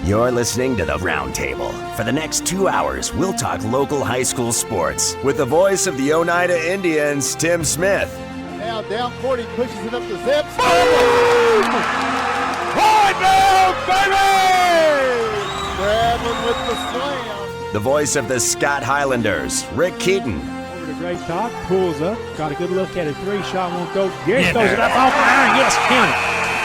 You're listening to The Roundtable. For the next 2 hours, we'll talk local high school sports with the voice of the Oneida Indians, Tim Smith. Now down court, he pushes it up the zip. Boom! High down, baby! Bradley with the slam. The voice of the Scott Highlanders, Rick Keaton. Over to Great Talk, pulls up, got a good look at a three-shot, won't go. Garrett throws it up off the iron, yes, count it.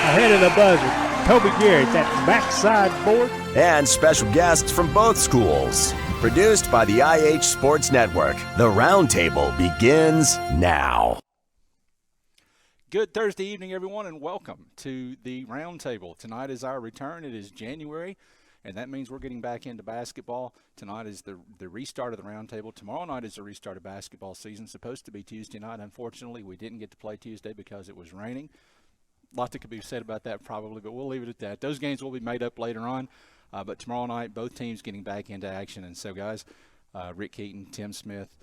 Ahead of the buzzer. Toby Garrett, that backside board. And special guests from both schools. Produced by the IH Sports Network. The Roundtable begins now. Good Thursday evening, everyone, and welcome to the Roundtable. Tonight is our return. It is January, and that means we're getting back into basketball. Tonight is the restart of the Roundtable. Tomorrow night is the restart of basketball season. Supposed to be Tuesday night. Unfortunately, we didn't get to play Tuesday because it was raining. A lot that could be said about that probably, but we'll leave it at that. Those games will be made up later on, but tomorrow night, both teams getting back into action. And so, guys, Rick Keaton, Tim Smith,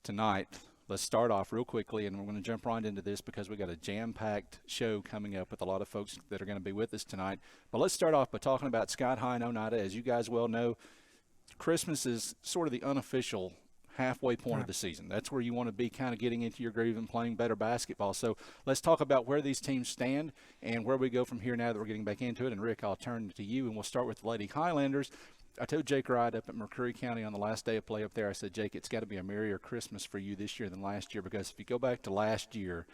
tonight, let's start off real quickly, and we're going to jump right into this because we got a jam-packed show coming up with a lot of folks that are going to be with us tonight. But let's start off by talking about Scott High and Oneida. As you guys well know, Christmas is sort of the unofficial halfway point of the season. That's where you want to be, kind of getting into your groove and playing better basketball. So let's talk about where these teams stand and where we go from here now that we're getting back into it. And Rick, I'll turn to you, and we'll start with the Lady Highlanders. I told Jake Wright up at McCreary County on the last day of play up there, I said, Jake, it's got to be a merrier Christmas for you this year than last year, because if you go back to last year,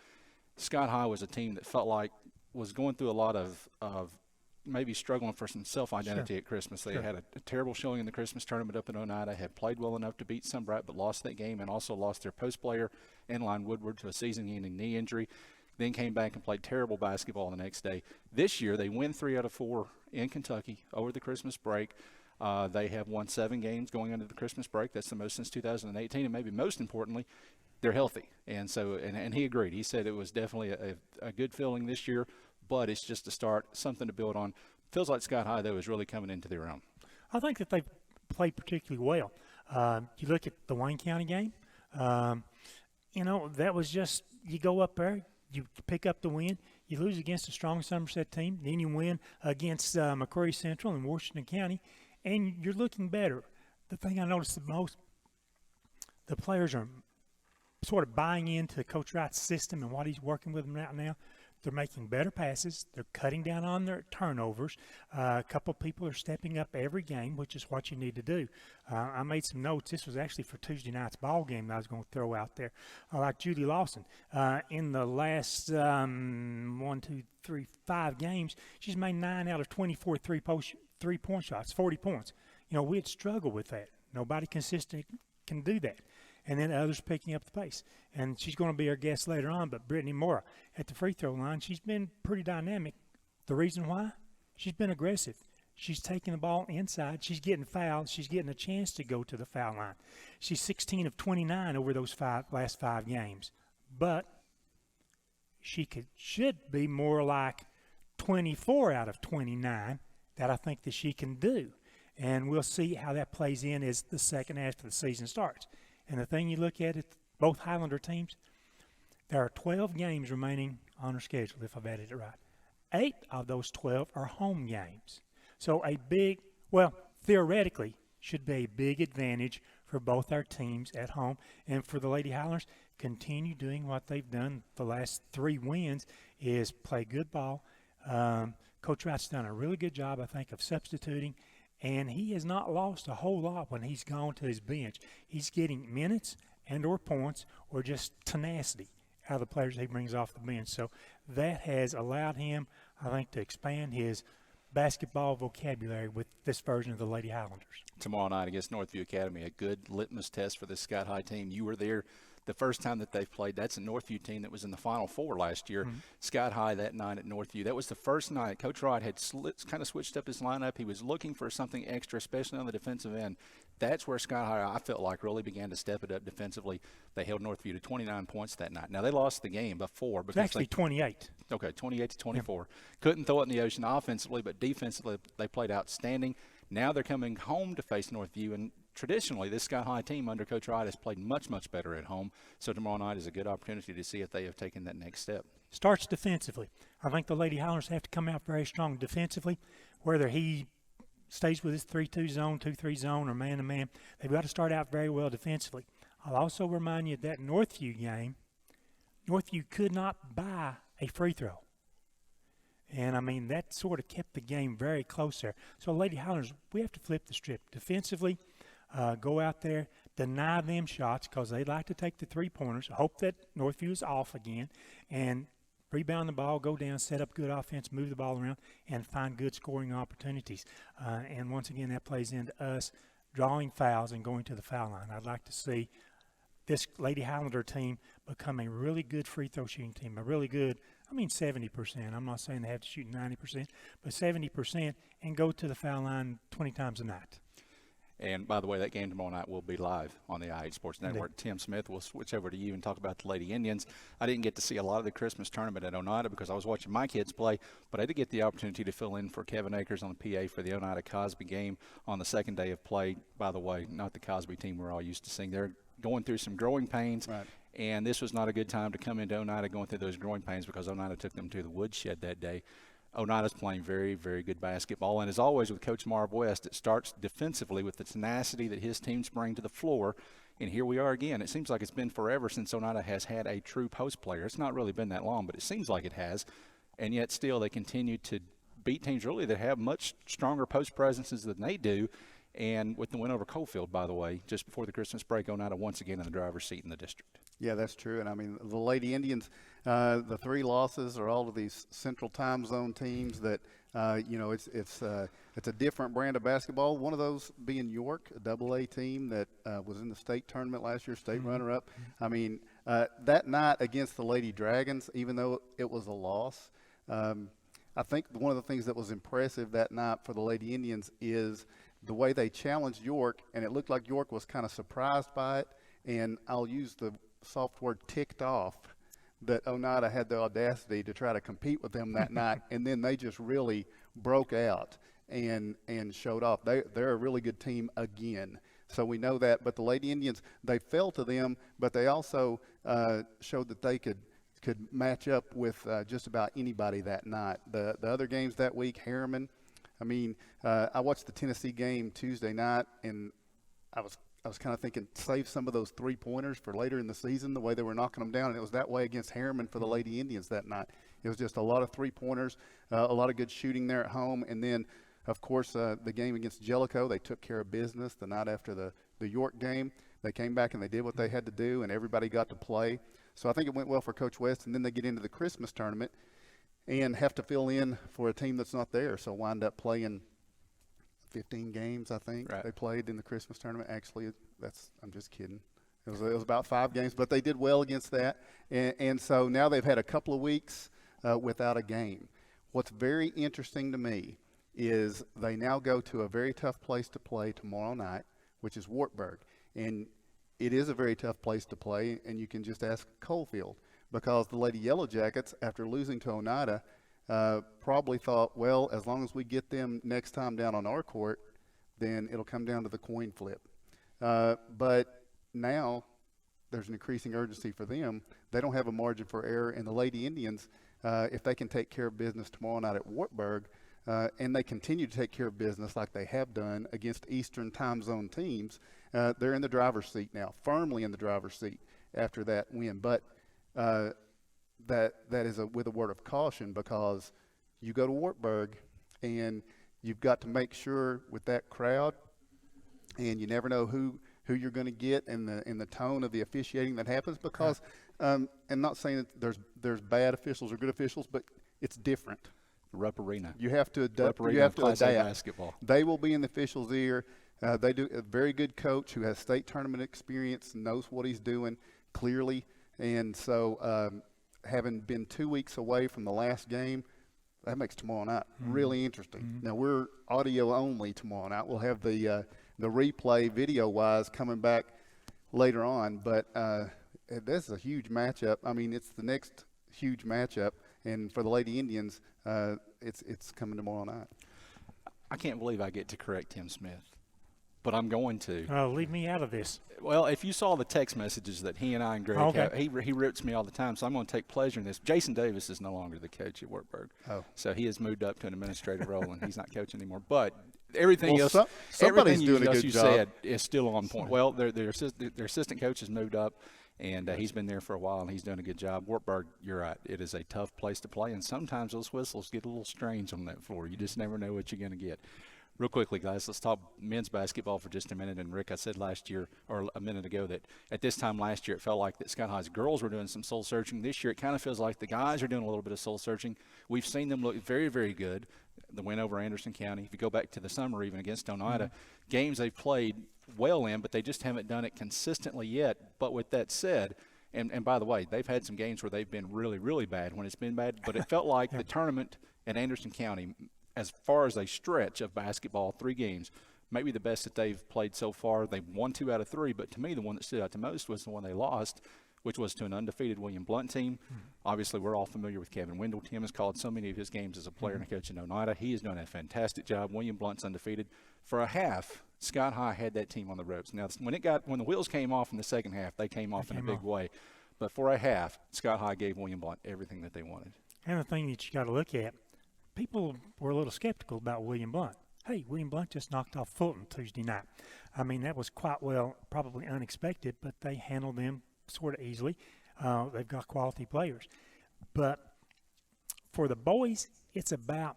Scott High was a team that felt like was going through a lot of maybe struggling for some self-identity at Christmas. They had a terrible showing in the Christmas tournament up in Oneida, had played well enough to beat Sunbright, but lost that game and also lost their post player, Inline Woodward, to a season-ending knee injury. Then came back and played terrible basketball the next day. This year, they win 3 out of 4 in Kentucky over the Christmas break. They have won 7 games going into the Christmas break. That's the most since 2018, and maybe most importantly, they're healthy. And so, and he agreed. He said it was definitely a good feeling this year, but it's just a start, something to build on. Feels like Scott High, though, is really coming into their own. I think that they've played particularly well. You look at the Wayne County game, that was just, you go up there, you pick up the win, you lose against a strong Somerset team, then you win against McCreary Central and Washington County, and you're looking better. The thing I noticed the most, the players are sort of buying into Coach Wright's system and what he's working with them right now. They're making better passes. They're cutting down on their turnovers. A couple people are stepping up every game, which is what you need to do. I made some notes. This was actually for Tuesday night's ball game that I was going to throw out there. Like Judy Lawson, in the last 5 games, she's made 9 out of 24 three-point shots, 40 points. We had struggled with that. Nobody consistent can do that. And then others picking up the pace. And she's going to be our guest later on, but Brittany Mora at the free throw line, she's been pretty dynamic. The reason why? She's been aggressive. She's taking the ball inside. She's getting fouled. She's getting a chance to go to the foul line. She's 16 of 29 over those last 5 games. But she should be more like 24 out of 29 that I think that she can do. And we'll see how that plays in as the second half of the season starts. And the thing you look at it, both Highlander teams, there are 12 games remaining on our schedule, if I've added it right. 8 of those 12 are home games. So theoretically, should be a big advantage for both our teams at home. And for the Lady Highlanders, continue doing what they've done the last 3 wins, is play good ball. Coach Wright's done a really good job, I think, of substituting. And he has not lost a whole lot when he's gone to his bench. He's getting minutes and or points or just tenacity out of the players he brings off the bench. So that has allowed him, I think, to expand his basketball vocabulary with this version of the Lady Highlanders. Tomorrow night against Northview Academy, a good litmus test for this Scott High team. You were there the first time that they've played. That's a Northview team that was in the Final Four last year. Scott High that night at Northview. That was the first night. Coach Wright had kind of switched up his lineup. He was looking for something extra, especially on the defensive end. That's where Scott High, I felt like, really began to step it up defensively. They held Northview to 29 points that night. Now, they lost the game before. It's actually 28. Okay, 28-24. Yeah. Couldn't throw it in the ocean offensively, but defensively they played outstanding. Now they're coming home to face Northview, and traditionally this Scott High team under Coach Wright has played much, much better at home. So tomorrow night is a good opportunity to see if they have taken that next step. Starts defensively. I think the Lady Highlanders have to come out very strong defensively, whether he stays with this 3-2 zone, 2-3 zone, or man-to-man, they've got to start out very well defensively. I'll also remind you that Northview game, Northview could not buy a free throw. And, I mean, that sort of kept the game very close there. So, Lady Highlanders, we have to flip the strip. Defensively, go out there, deny them shots because they like to take the three-pointers, hope that Northview is off again, and rebound the ball, go down, set up good offense, move the ball around, and find good scoring opportunities. And, once again, that plays into us drawing fouls and going to the foul line. I'd like to see this Lady Highlander team become a really good free throw shooting team, a really good, 70%. I'm not saying they have to shoot 90%, but 70% and go to the foul line 20 times a night. And, by the way, that game tomorrow night will be live on the IH Sports Network. Tim Smith, we'll switch over to you and talk about the Lady Indians. I didn't get to see a lot of the Christmas tournament at Oneida because I was watching my kids play, but I did get the opportunity to fill in for Kevin Akers on the PA for the Oneida Cosby game on the second day of play. By the way, not the Cosby team we're all used to seeing. They're going through some growing pains. Right. And this was not a good time to come into Oneida going through those growing pains because Oneida took them to the woodshed that day. Oneida's playing very, very good basketball. And as always with Coach Marv West, it starts defensively with the tenacity that his teams bring to the floor. And here we are again. It seems like it's been forever since Oneida has had a true post player. It's not really been that long, but it seems like it has. And yet still they continue to beat teams really that have much stronger post presences than they do. And with the win over Coalfield, by the way, just before the Christmas break, Oneida once again in the driver's seat in the district. Yeah, that's true. And, I mean, the Lady Indians, the three losses are all of these central time zone teams that, it's a different brand of basketball. One of those being York, a AA team that was in the state tournament last year, state runner-up. I mean, that night against the Lady Dragons, even though it was a loss, I think one of the things that was impressive that night for the Lady Indians is the way they challenged York, and it looked like York was kind of surprised by it. And I'll use the soft word ticked off that Oneida had the audacity to try to compete with them that night, and then they just really broke out and showed off. They're a really good team again. So we know that. But the Lady Indians, they fell to them, but they also showed that they could match up with just about anybody that night. The other games that week, Harriman. I mean, I watched the Tennessee game Tuesday night, and I was kind of thinking save some of those three-pointers for later in the season, the way they were knocking them down. And it was that way against Harriman for the Lady Indians that night. It was just a lot of three-pointers, a lot of good shooting there at home. And then, of course, the game against Jellicoe, they took care of business the night after the York game. They came back and they did what they had to do, and everybody got to play. So I think it went well for Coach West. And then they get into the Christmas tournament and have to fill in for a team that's not there. So wind up playing 15 games, I think. Right. They played in the Christmas tournament. Actually, I'm just kidding. It was about 5 games, but they did well against that. And so now they've had a couple of weeks without a game. What's very interesting to me is they now go to a very tough place to play tomorrow night, which is Wartburg. And it is a very tough place to play, and you can just ask Coalfield, because the Lady Yellow Jackets, after losing to Oneida, probably thought, well, as long as we get them next time down on our court, then it'll come down to the coin flip. But now there's an increasing urgency for them. They don't have a margin for error, and the Lady Indians, if they can take care of business tomorrow night at Wartburg, and they continue to take care of business like they have done against Eastern time zone teams, they're in the driver's seat now, firmly in the driver's seat after that win. But that is with a word of caution, because you go to Wartburg and you've got to make sure with that crowd, and you never know who you're going to get and the tone of the officiating that happens, because and not saying that there's bad officials or good officials, but it's different. Rupp Arena. You have to adapt. You have to adapt. Basketball. They will be in the officials' ear. They do a very good coach who has state tournament experience, knows what he's doing clearly. And so having been 2 weeks away from the last game, that makes tomorrow night really interesting. Now, we're audio only tomorrow night. We'll have the replay video-wise coming back later on. But this is a huge matchup. I mean, it's the next huge matchup. And for the Lady Indians, it's coming tomorrow night. I can't believe I get to correct Tim Smith, but I'm going to. Leave me out of this. Well, if you saw the text messages that he and I and Greg have, he rips me all the time, so I'm going to take pleasure in this. Jason Davis is no longer the coach at Wartburg. So he has moved up to an administrative role, and he's not coaching anymore. But everything Well, else, somebody's everything doing a else good you job. said is still on point. Well, their assistant coach has moved up, and he's been there for a while, and he's doing a good job. Wartburg, you're right. It is a tough place to play, and sometimes those whistles get a little strange on that floor. You just never know what you're going to get. Real quickly, guys, let's talk men's basketball for just a minute. And, Rick, I said last year or a minute ago that at this time last year it felt like that Scott High's girls were doing some soul-searching. This year it kind of feels like the guys are doing a little bit of soul-searching. We've seen them look very, very good. The win over Anderson County, if you go back to the summer even against Oneida, games they've played well in, but they just haven't done it consistently yet. But with that said, and by the way, they've had some games where they've been really, really bad when it's been bad, but it felt like the tournament at Anderson County, as far as a stretch of basketball, 3 games, maybe the best that they've played so far. They won 2 out of 3, but to me the one that stood out the most was the one they lost, which was to an undefeated William Blount team. Obviously, we're all familiar with Kevin Wendell. Tim has called so many of his games as a player and a coach in Oneida. He has done a fantastic job. William Blount's undefeated. For a half, Scott High had that team on the ropes. Now, when the wheels came off in the second half, they came off in a big way. But for a half, Scott High gave William Blount everything that they wanted. And the thing that you got to look at, people were a little skeptical about William Blount. Hey, William Blount just knocked off Fulton Tuesday night. I mean, that was quite well, probably unexpected, but they handled them sort of easily. They've got quality players. But for the boys, it's about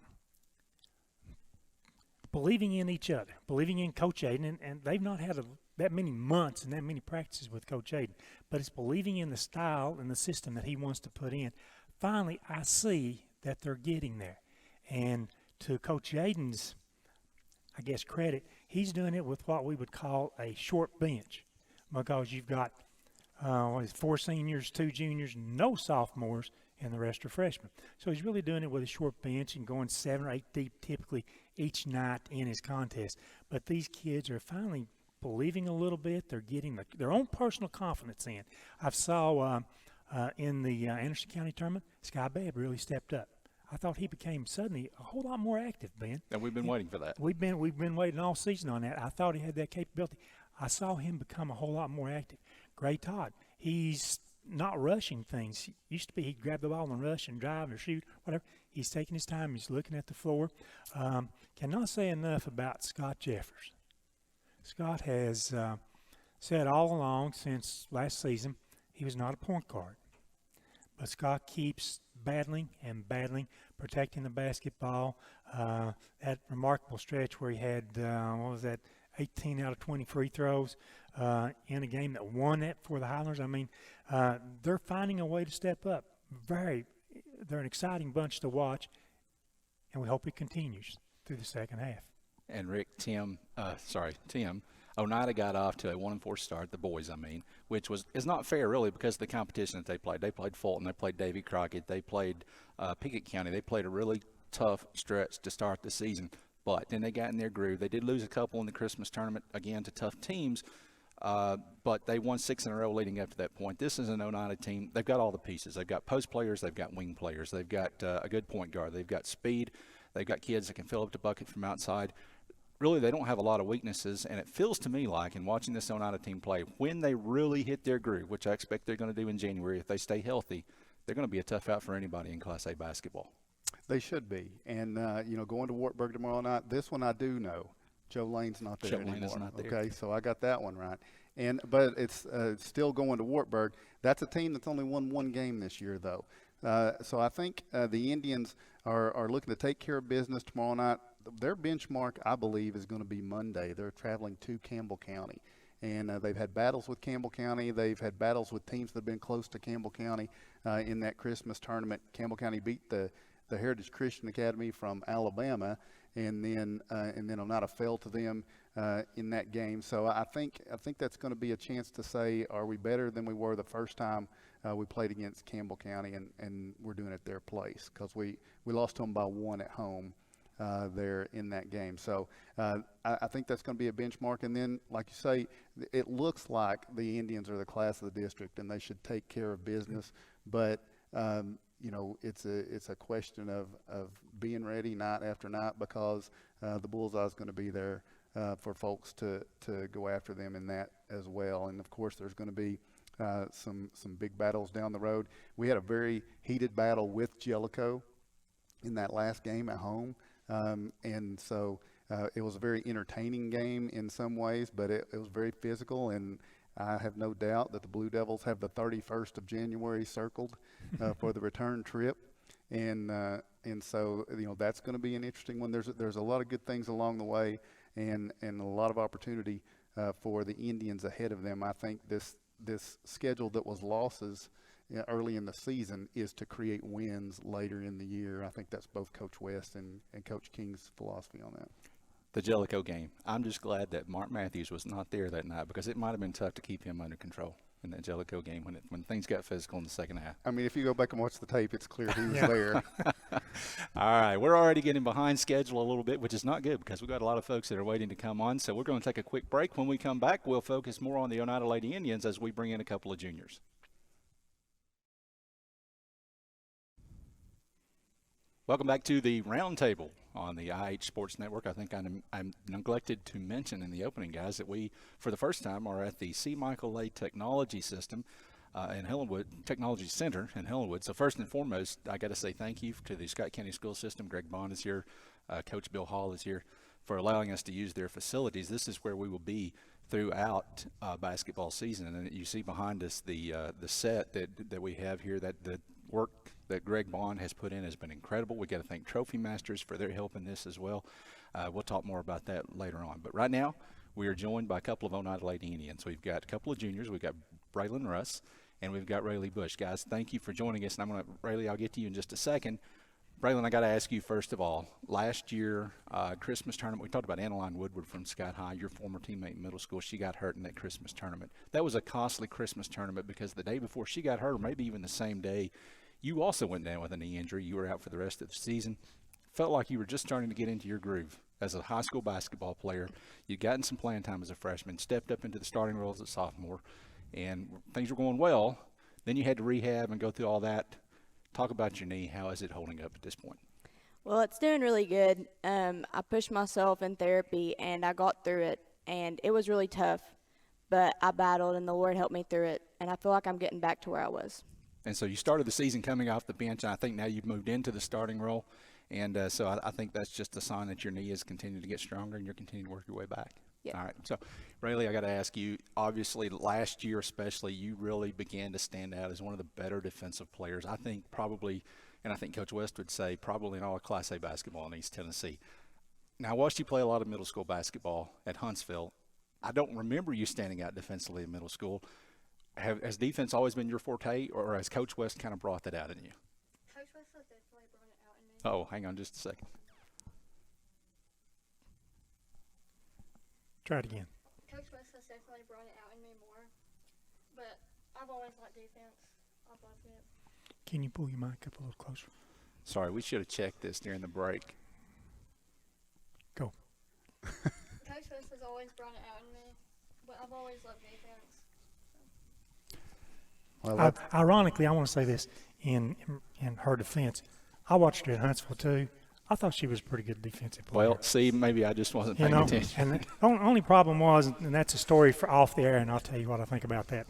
believing in each other, believing in Coach Aiden, and they've not had that many months and that many practices with Coach Aiden, but it's believing in the style and the system that he wants to put in. Finally, I see that they're getting there. And to Coach Aiden's, I guess, credit, he's doing it with what we would call a short bench, because you've got 4 seniors, 2 juniors, no sophomores, and the rest are freshmen. So he's really doing it with a short bench and going 7 or 8 deep typically each night in his contest. But these kids are finally believing a little bit. They're getting their own personal confidence in. I saw in the Anderson County tournament, Sky Babb really stepped up. I thought he became suddenly a whole lot more active, Ben. And we've been waiting for that. We've been waiting all season on that. I thought he had that capability. I saw him become a whole lot more active. Gray Todd, he's not rushing things. Used to be he'd grab the ball and rush and drive or shoot, whatever. He's taking his time. He's looking at the floor. Cannot say enough about Scott Jeffers. Scott has said all along since last season he was not a point guard. But Scott keeps battling and battling, protecting the basketball. That remarkable stretch where he had, 18 out of 20 free throws in a game that won that for the Highlanders. I mean, they're finding a way to step up. They're an exciting bunch to watch, and we hope it continues through the second half. And Rick, Tim, Oneida got off to a 1-4 start, the boys, which is not fair really because of the competition that they played. They played Fulton, they played Davy Crockett, they played Pickett County. They played a really tough stretch to start the season, but then they got in their groove. They did lose a couple in the Christmas tournament, again, to tough teams, but they won 6 in a row leading up to that point. This is an Oneida team. They've got all the pieces. They've got post players. They've got wing players. They've got a good point guard. They've got speed. They've got kids that can fill up the bucket from outside. Really, they don't have a lot of weaknesses, and it feels to me like, in watching this Oneida team play, when they really hit their groove, which I expect they're going to do in January, if they stay healthy, they're going to be a tough out for anybody in Class A basketball. They should be. And, going to Wartburg tomorrow night, this one I do know. Joe Lane's not there anymore. Lane is not there. Okay, so I got that one right. But it's still going to Wartburg. That's a team that's only won 1 game this year, though. So I think the Indians are looking to take care of business tomorrow night. Their benchmark, I believe, is going to be Monday. They're traveling to Campbell County. And they've had battles with Campbell County. They've had battles with teams that have been close to Campbell County in that Christmas tournament. Campbell County beat the Heritage Christian Academy from Alabama, and then Oneida fell to them in that game. So I think that's going to be a chance to say, are we better than we were the first time we played against Campbell County, and we're doing it their place, because we lost to them by 1 at home there in that game. So I think that's going to be a benchmark. And then, like you say, it looks like the Indians are the class of the district, and they should take care of business. But it's a question of being ready night after night, because the bullseye is going to be there for folks to go after them in that as well. And of course, there's going to be some big battles down the road. We had a very heated battle with Jellicoe in that last game at home, and so It was a very entertaining game in some ways, but it was very physical, and I have no doubt that the Blue Devils have the 31st of January circled for the return trip. And so, that's going to be an interesting one. There's a lot of good things along the way, and a lot of opportunity for the Indians ahead of them. I think this schedule that was losses early in the season is to create wins later in the year. I think that's both Coach West and Coach King's philosophy on that. The Jellicoe game. I'm just glad that Mark Matthews was not there that night, because it might have been tough to keep him under control in that Jellicoe game when things got physical in the second half. I mean, if you go back and watch the tape, it's clear he was there. All right, we're already getting behind schedule a little bit, which is not good because we've got a lot of folks that are waiting to come on. So we're going to take a quick break. When we come back, we'll focus more on the Oneida Lady Indians as we bring in a couple of juniors. Welcome back to the Roundtable on the IH Sports Network. I think I neglected to mention in the opening, guys, that we, for the first time, are at the C. Michael Lay Technology System in Helenwood, Technology Center in Helenwood. So first and foremost, I got to say thank you to the Scott County School System. Greg Bond is here. Coach Bill Hall is here for allowing us to use their facilities. This is where we will be throughout basketball season. And you see behind us the set that we have here, that the work that Greg Bond has put in has been incredible. We got to thank Trophy Masters for their help in this as well. We'll talk more about that later on. But right now, we are joined by a couple of Oneida Lady Indians. We've got a couple of juniors. We've got Braylon Russ, and we've got Rayleigh Bush. Guys, thank you for joining us. And Rayleigh, I'll get to you in just a second. Braylon, I got to ask you first of all, last year, Christmas tournament, we talked about Annaline Woodward from Scott High, your former teammate in middle school. She got hurt in that Christmas tournament. That was a costly Christmas tournament because the day before she got hurt, or maybe even the same day, you also went down with a knee injury. You were out for the rest of the season. Felt like you were just starting to get into your groove as a high school basketball player. You'd gotten some playing time as a freshman, stepped up into the starting role as a sophomore, and things were going well. Then you had to rehab and go through all that. Talk about your knee. How is it holding up at this point? Well, it's doing really good. I pushed myself in therapy, and I got through it, and it was really tough. But I battled, and the Lord helped me through it, and I feel like I'm getting back to where I was. And so you started the season coming off the bench, and I think now you've moved into the starting role. And so I think that's just a sign that your knee is continuing to get stronger and you're continuing to work your way back. Yeah. All right. So, Rayleigh, I got to ask you, obviously last year especially, you really began to stand out as one of the better defensive players. I think probably, and I think Coach West would say, probably in all of Class A basketball in East Tennessee. Now, I watched you play a lot of middle school basketball at Huntsville. I don't remember you standing out defensively in middle school. Has defense always been your forte, or has Coach West kind of brought that out in you? Coach West has definitely brought it out in me. Oh, hang on just a second. Try it again. Coach West has definitely brought it out in me more, but I've always liked defense. I've loved it. Can you pull your mic up a little closer? Sorry, we should have checked this during the break. Go. Coach West has always brought it out in me, but I've always loved defense. Well, Ironically, I want to say this in her defense. I watched her at Huntsville too. I thought she was a pretty good defensive player. Well, see, maybe I just wasn't paying attention. And the only problem was, and that's a story for off the air, and I'll tell you what I think about that.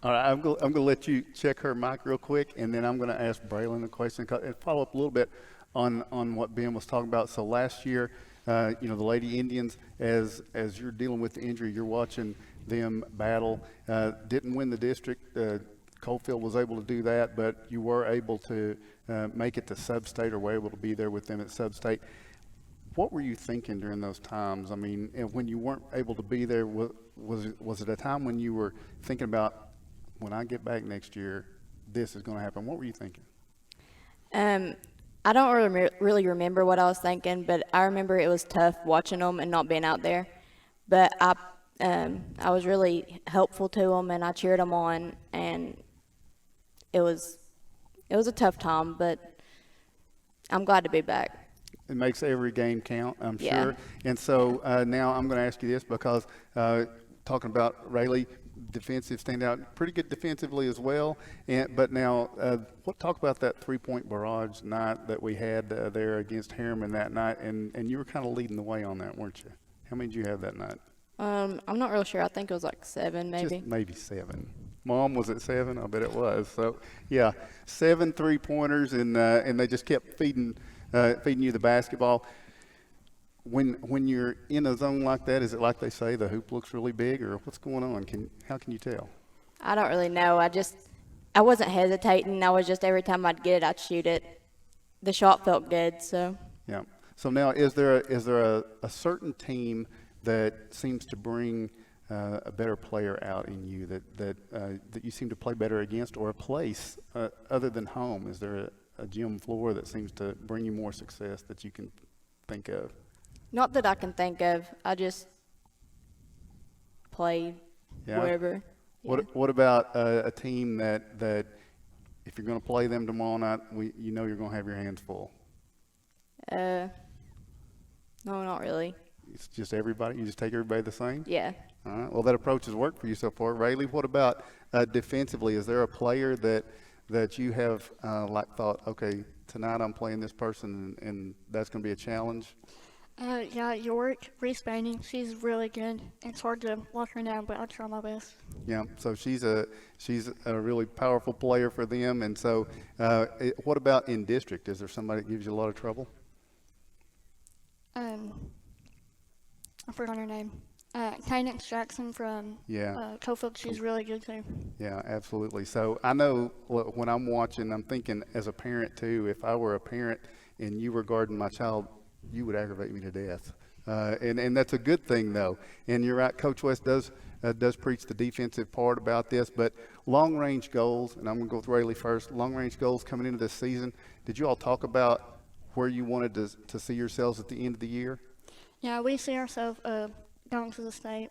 all right, I'm going to let you check her mic real quick, and then I'm going to ask Braylon a question and follow up a little bit on what Ben was talking about. So last year, the Lady Indians, as you're dealing with the injury, you're watching them battle. Didn't win the district. Coalfield was able to do that, but you were able to make it to sub-state, or were able to be there with them at sub-state. What were you thinking during those times? I mean, when you weren't able to be there, was it a time when you were thinking about, when I get back next year, this is going to happen? What were you thinking? I don't really remember what I was thinking, but I remember it was tough watching them and not being out there. But I was really helpful to them, and I cheered them on, and it was a tough time, but I'm glad to be back. It makes every game count, I'm Yeah. sure. And so now I'm going to ask you this, because talking about Rayleigh, defensive standout, pretty good defensively as well. But now, talk about that three-point barrage night that we had there against Harriman that night, and you were kind of leading the way on that, weren't you? How many did you have that night? I'm not real sure. I think it was like 7 maybe. Just maybe 7. Mom, was it 7? I bet it was. So, yeah, 7 3-pointers, and they just kept feeding you the basketball. when you're in a zone like that, is it like they say the hoop looks really big, or what's going on? How can you tell? I don't really know. I wasn't hesitating. I was just every time I'd get it, I'd shoot it. The shot felt good, so. Yeah. So now, is there a certain team that seems to bring a better player out in you that you seem to play better against, or a place other than home? Is there a gym floor that seems to bring you more success that you can think of? Not that I can think of. I just play wherever. What about a team that if you're going to play them tomorrow night, you know you're going to have your hands full? No, not really. It's just everybody. You just take everybody the same. Yeah. All right. Well, that approach has worked for you so far, Rayleigh. What about defensively? Is there a player that you have thought, okay, tonight I'm playing this person, and that's going to be a challenge? Yeah, York, Reese Banning, she's really good. It's hard to lock her down, but I'll try my best. Yeah, so she's a really powerful player for them. And so what about in district? Is there somebody that gives you a lot of trouble? I forgot her name. Kaynix Jackson from Cofield, she's really good too. Yeah, absolutely. So I know when I'm watching, I'm thinking as a parent too, if I were a parent and you were guarding my child, you would aggravate me to death. And that's a good thing, though. And you're right, Coach West does preach the defensive part about this. But long-range goals, and I'm going to go with Rayleigh first, long-range goals coming into this season, did you all talk about where you wanted to see yourselves at the end of the year? Yeah, we see ourselves going to the state.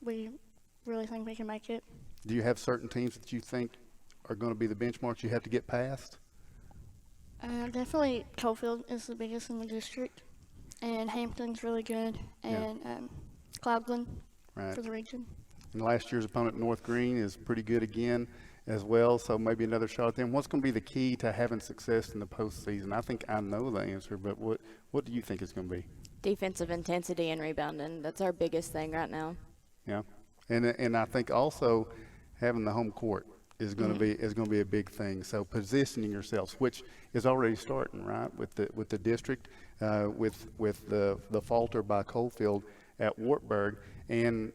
We really think we can make it. Do you have certain teams that you think are going to be the benchmarks you have to get past? Definitely Cofield is the biggest in the district, and Hampton's really good, and Cloudland for the region. And last year's opponent, North Green, is pretty good again as well, so maybe another shot at them. What's going to be the key to having success in the postseason? I think I know the answer, but what do you think it's going to be? Defensive intensity and rebounding. That's our biggest thing right now. Yeah, and I think also having the home court is going to be a big thing. So positioning yourselves, which is already starting, right, with the district, with the falter by Coalfield at Wartburg. And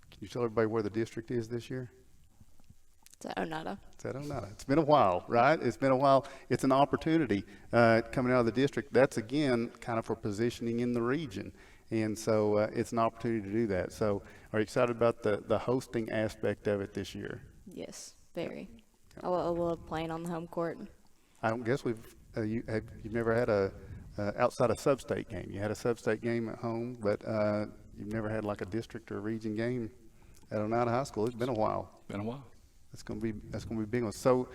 can you tell everybody where the district is this year? It's at Oneida. It's at Oneida. It's been a while, right? It's been a while. It's an opportunity coming out of the district. That's again kind of for positioning in the region. And so it's an opportunity to do that. So are you excited about the hosting aspect of it this year? Yes, very. I love playing on the home court. I don't guess you've never had a outside a sub-state game. You had a sub-state game at home, but you've never had like a district or a region game at Oneida High School. It's been a while. Been a while. That's going to be a big one. So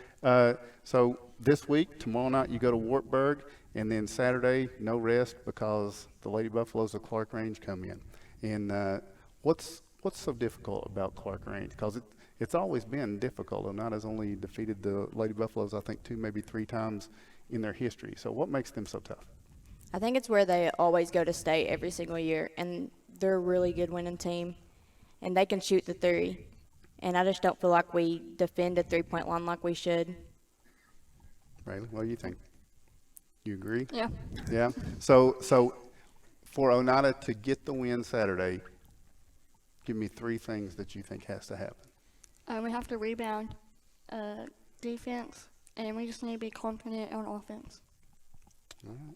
this week, tomorrow night, you go to Wartburg, and then Saturday, no rest because the Lady Buffaloes of Clark Range come in. And what's so difficult about Clark Range? Because it's always been difficult. Oneida's only defeated the Lady Buffaloes, I think, 2, maybe 3 times in their history. So what makes them so tough? I think it's where they always go to state every single year, and they're a really good winning team, and they can shoot the three. And I just don't feel like we defend a three-point line like we should. Rayleigh, what do you think? You agree? Yeah. Yeah. So for Oneida to get the win Saturday, give me 3 things that you think has to happen. We have to rebound, defense, and we just need to be confident on offense. All right.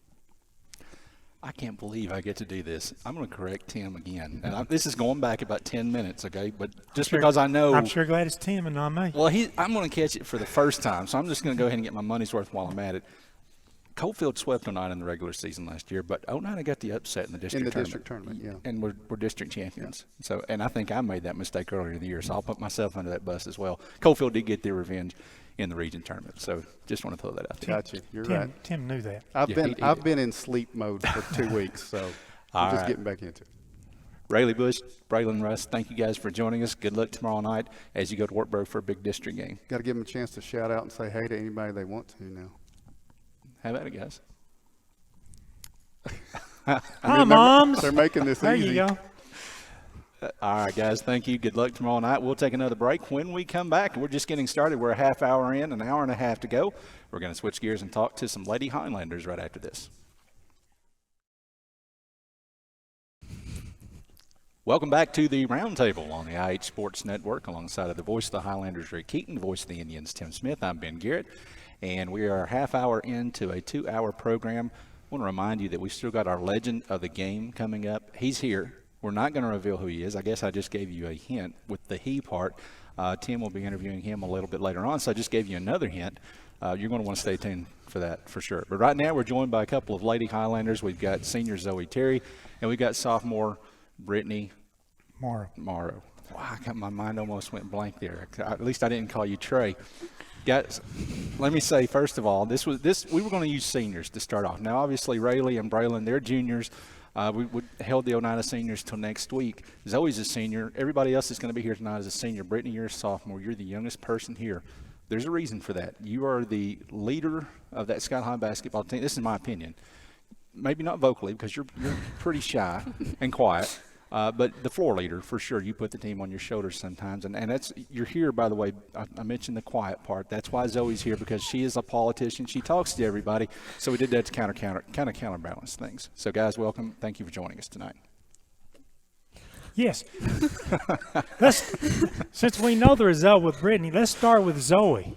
I can't believe I get to do this. I'm going to correct Tim again. And this is going back about 10 minutes, okay? But just because I know. I'm sure glad it's Tim and not me. Well, I'm going to catch it for the first time, so I'm just going to go ahead and get my money's worth while I'm at it. Coalfield swept Oneida in the regular season last year, but Oneida got the upset in the district tournament. Yeah. And we're district champions. Yeah. So, and I think I made that mistake earlier in the year, so I'll put myself under that bus as well. Coalfield did get their revenge in the region tournament, so just want to throw that out there. Gotcha. You're right. Tim knew that. I've been in sleep mode for 2 weeks, so I'm just getting back into it. Rayleigh Bush, Braylon Russ, thank you guys for joining us. Good luck tomorrow night as you go to Wartburg for a big district game. Got to give them a chance to shout out and say hey to anybody they want to now. How about it, guys? Hi, Moms. They're making this there easy. There you go. All right, guys, thank you. Good luck tomorrow night. We'll take another break. When we come back, we're just getting started. We're a half hour in, an hour and a half to go. We're going to switch gears and talk to some Lady Highlanders right after this. Welcome back to the Roundtable on the IH Sports Network alongside of the voice of the Highlanders, Rick Keaton, voice of the Indians, Tim Smith. I'm Ben Garrett, and we are a half hour into a 2-hour program. I want to remind you that we still got our legend of the game coming up. He's here. We're not going to reveal who he is. I guess I just gave you a hint with the he part. Tim will be interviewing him a little bit later on, so I just gave you another hint. You're going to want to stay tuned for that for sure. But right now we're joined by a couple of Lady Highlanders. We've got senior Zoe Terry, and we've got sophomore Brittany Morrow. Wow, my mind almost went blank there. At least I didn't call you Trey. Guys, let me say, first of all, we were going to use seniors to start off. Now, obviously, Rayleigh and Braylon, they're juniors. We held the Oneida seniors till next week. Zoe's a senior. Everybody else is going to be here tonight as a senior. Brittany, you're a sophomore. You're the youngest person here. There's a reason for that. You are the leader of that Sky High basketball team. This is my opinion. Maybe not vocally because you're pretty shy and quiet. But the floor leader, for sure, you put the team on your shoulders sometimes. And that's you're here, by the way, I mentioned the quiet part. That's why Zoe's here, because she is a politician. She talks to everybody. So we did that to counterbalance things. So, guys, welcome. Thank you for joining us tonight. Yes. Since we know the result with Brittany, let's start with Zoe.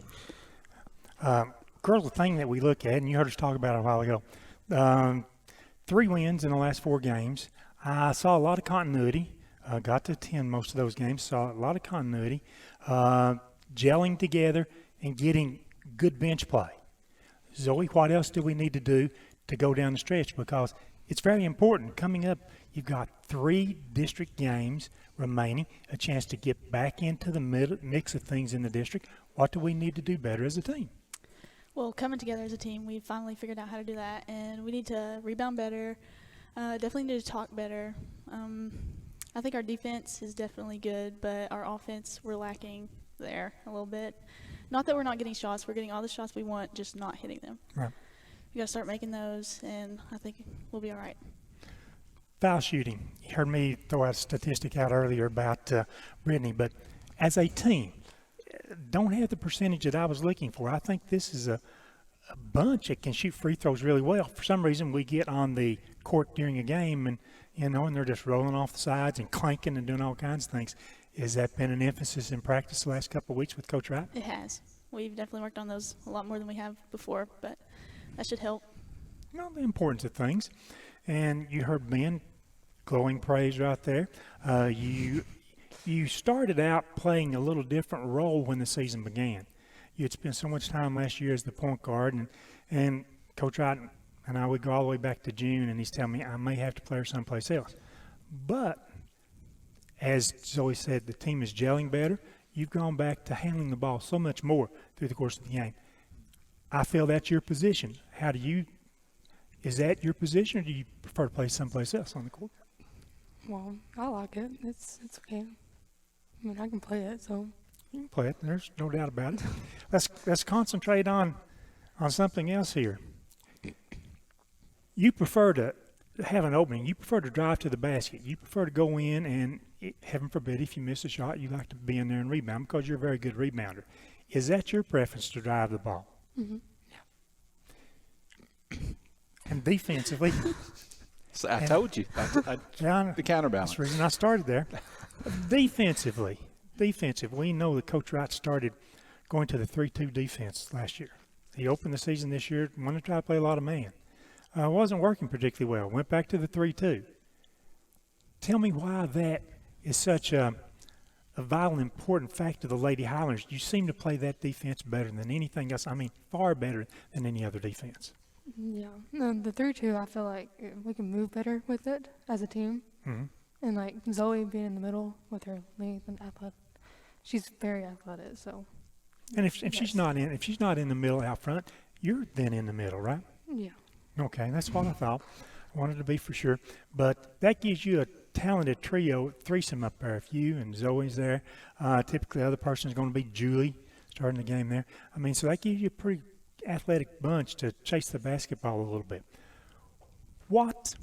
Girls, the thing that we look at, and you heard us talk about it a while ago, 3 wins in the last 4 games. I saw a lot of continuity. Got to attend most of those games. Saw a lot of continuity, gelling together and getting good bench play. Zoe, what else do we need to do to go down the stretch? Because it's very important. Coming up, you've got 3 district games remaining, a chance to get back into the mix of things in the district. What do we need to do better as a team? Well, coming together as a team, we finally figured out how to do that, and we need to rebound better. Definitely need to talk better. I think our defense is definitely good, but our offense, we're lacking there a little bit. Not that we're not getting shots. We're getting all the shots we want, just not hitting them. Right. We got to start making those, and I think we'll be all right. Foul shooting. You heard me throw a statistic out earlier about Brittany, but as a team, don't have the percentage that I was looking for. I think this is a bunch that can shoot free throws really well. For some reason, we get on the court during a game and they're just rolling off the sides and clanking and doing all kinds of things. Has that been an emphasis in practice the last couple of weeks with Coach Wright? It has. We've definitely worked on those a lot more than we have before, but that should help. The importance of things. And you heard Ben glowing praise right there. You started out playing a little different role when the season began. You had spent so much time last year as the point guard, and Coach Wright and I would go all the way back to June, and he's telling me I may have to play her someplace else. But as Zoe said, the team is gelling better. You've gone back to handling the ball so much more through the course of the game. I feel that's your position. Is that your position, or do you prefer to play someplace else on the court? Well, I like it. It's okay. I mean, I can play it, so. You can play it. There's no doubt about it. Let's concentrate on something else here. You prefer to have an opening. You prefer to drive to the basket. You prefer to go in and, heaven forbid, if you miss a shot, you like to be in there and rebound because you're a very good rebounder. Is that your preference to drive the ball? Mm-hmm. Yeah. And defensively. So I told you. The counterbalance. That's the reason I started there. Defensively, we know that Coach Wright started going to the 3-2 defense last year. He opened the season this year, wanted to try to play a lot of man. Wasn't working particularly well. Went back to the 3-2. Tell me why that is such a vital and important fact to the Lady Highlanders. You seem to play that defense better than anything else. I mean, far better than any other defense. Yeah. No, the 3-2, I feel like we can move better with it as a team. Mm-hmm. And, like, Zoe being in the middle with her length and athletic, she's very athletic, so. And if she's not in the middle out front, you're then in the middle, right? Yeah. Okay, that's what I thought. I wanted to be for sure. But that gives you a talented threesome up there. If you and Zoe's there, typically the other person is going to be Julie starting the game there. I mean, so that gives you a pretty athletic bunch to chase the basketball a little bit. What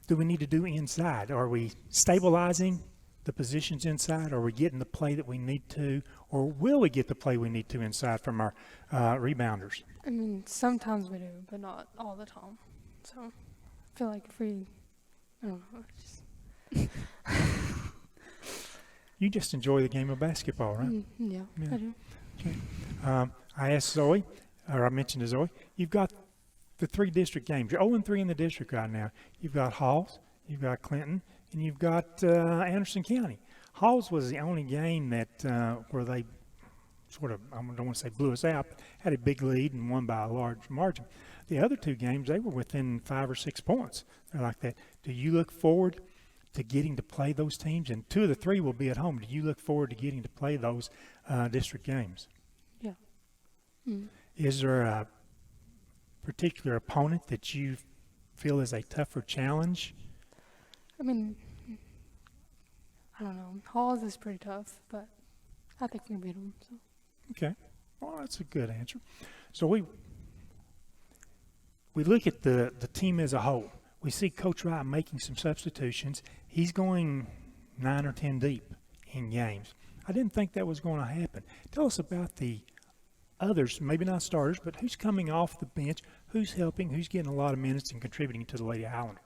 do we need to do inside? Are we stabilizing the positions inside? Are we getting the play that we need to? Or will we get the play we need to inside from our rebounders? I mean, sometimes we do, but not all the time. So I feel like if we, I don't know, just You just enjoy the game of basketball, right? Yeah, I do. Okay. I asked Zoe, or I mentioned to Zoe, you've got the 3 district games. You're 0-3 in the district right now. You've got Halls, you've got Clinton, and you've got Anderson County. Halls was the only game that where they sort of, I don't want to say blew us out, but had a big lead and won by a large margin. The other 2 games, they were within 5 or 6 points. They're like that. Do you look forward to getting to play those teams? And 2 of the 3 will be at home. Do you look forward to getting to play those district games? Yeah. Mm. Is there a particular opponent that you feel is a tougher challenge? I mean, I don't know. Halls is pretty tough, but I think we can beat them. So. Okay. Well, that's a good answer. So we look at the team as a whole. We see Coach Wright making some substitutions. He's going 9 or 10 deep in games. I didn't think that was going to happen. Tell us about the others, maybe not starters, but who's coming off the bench, who's helping, who's getting a lot of minutes and contributing to the Lady Highlander.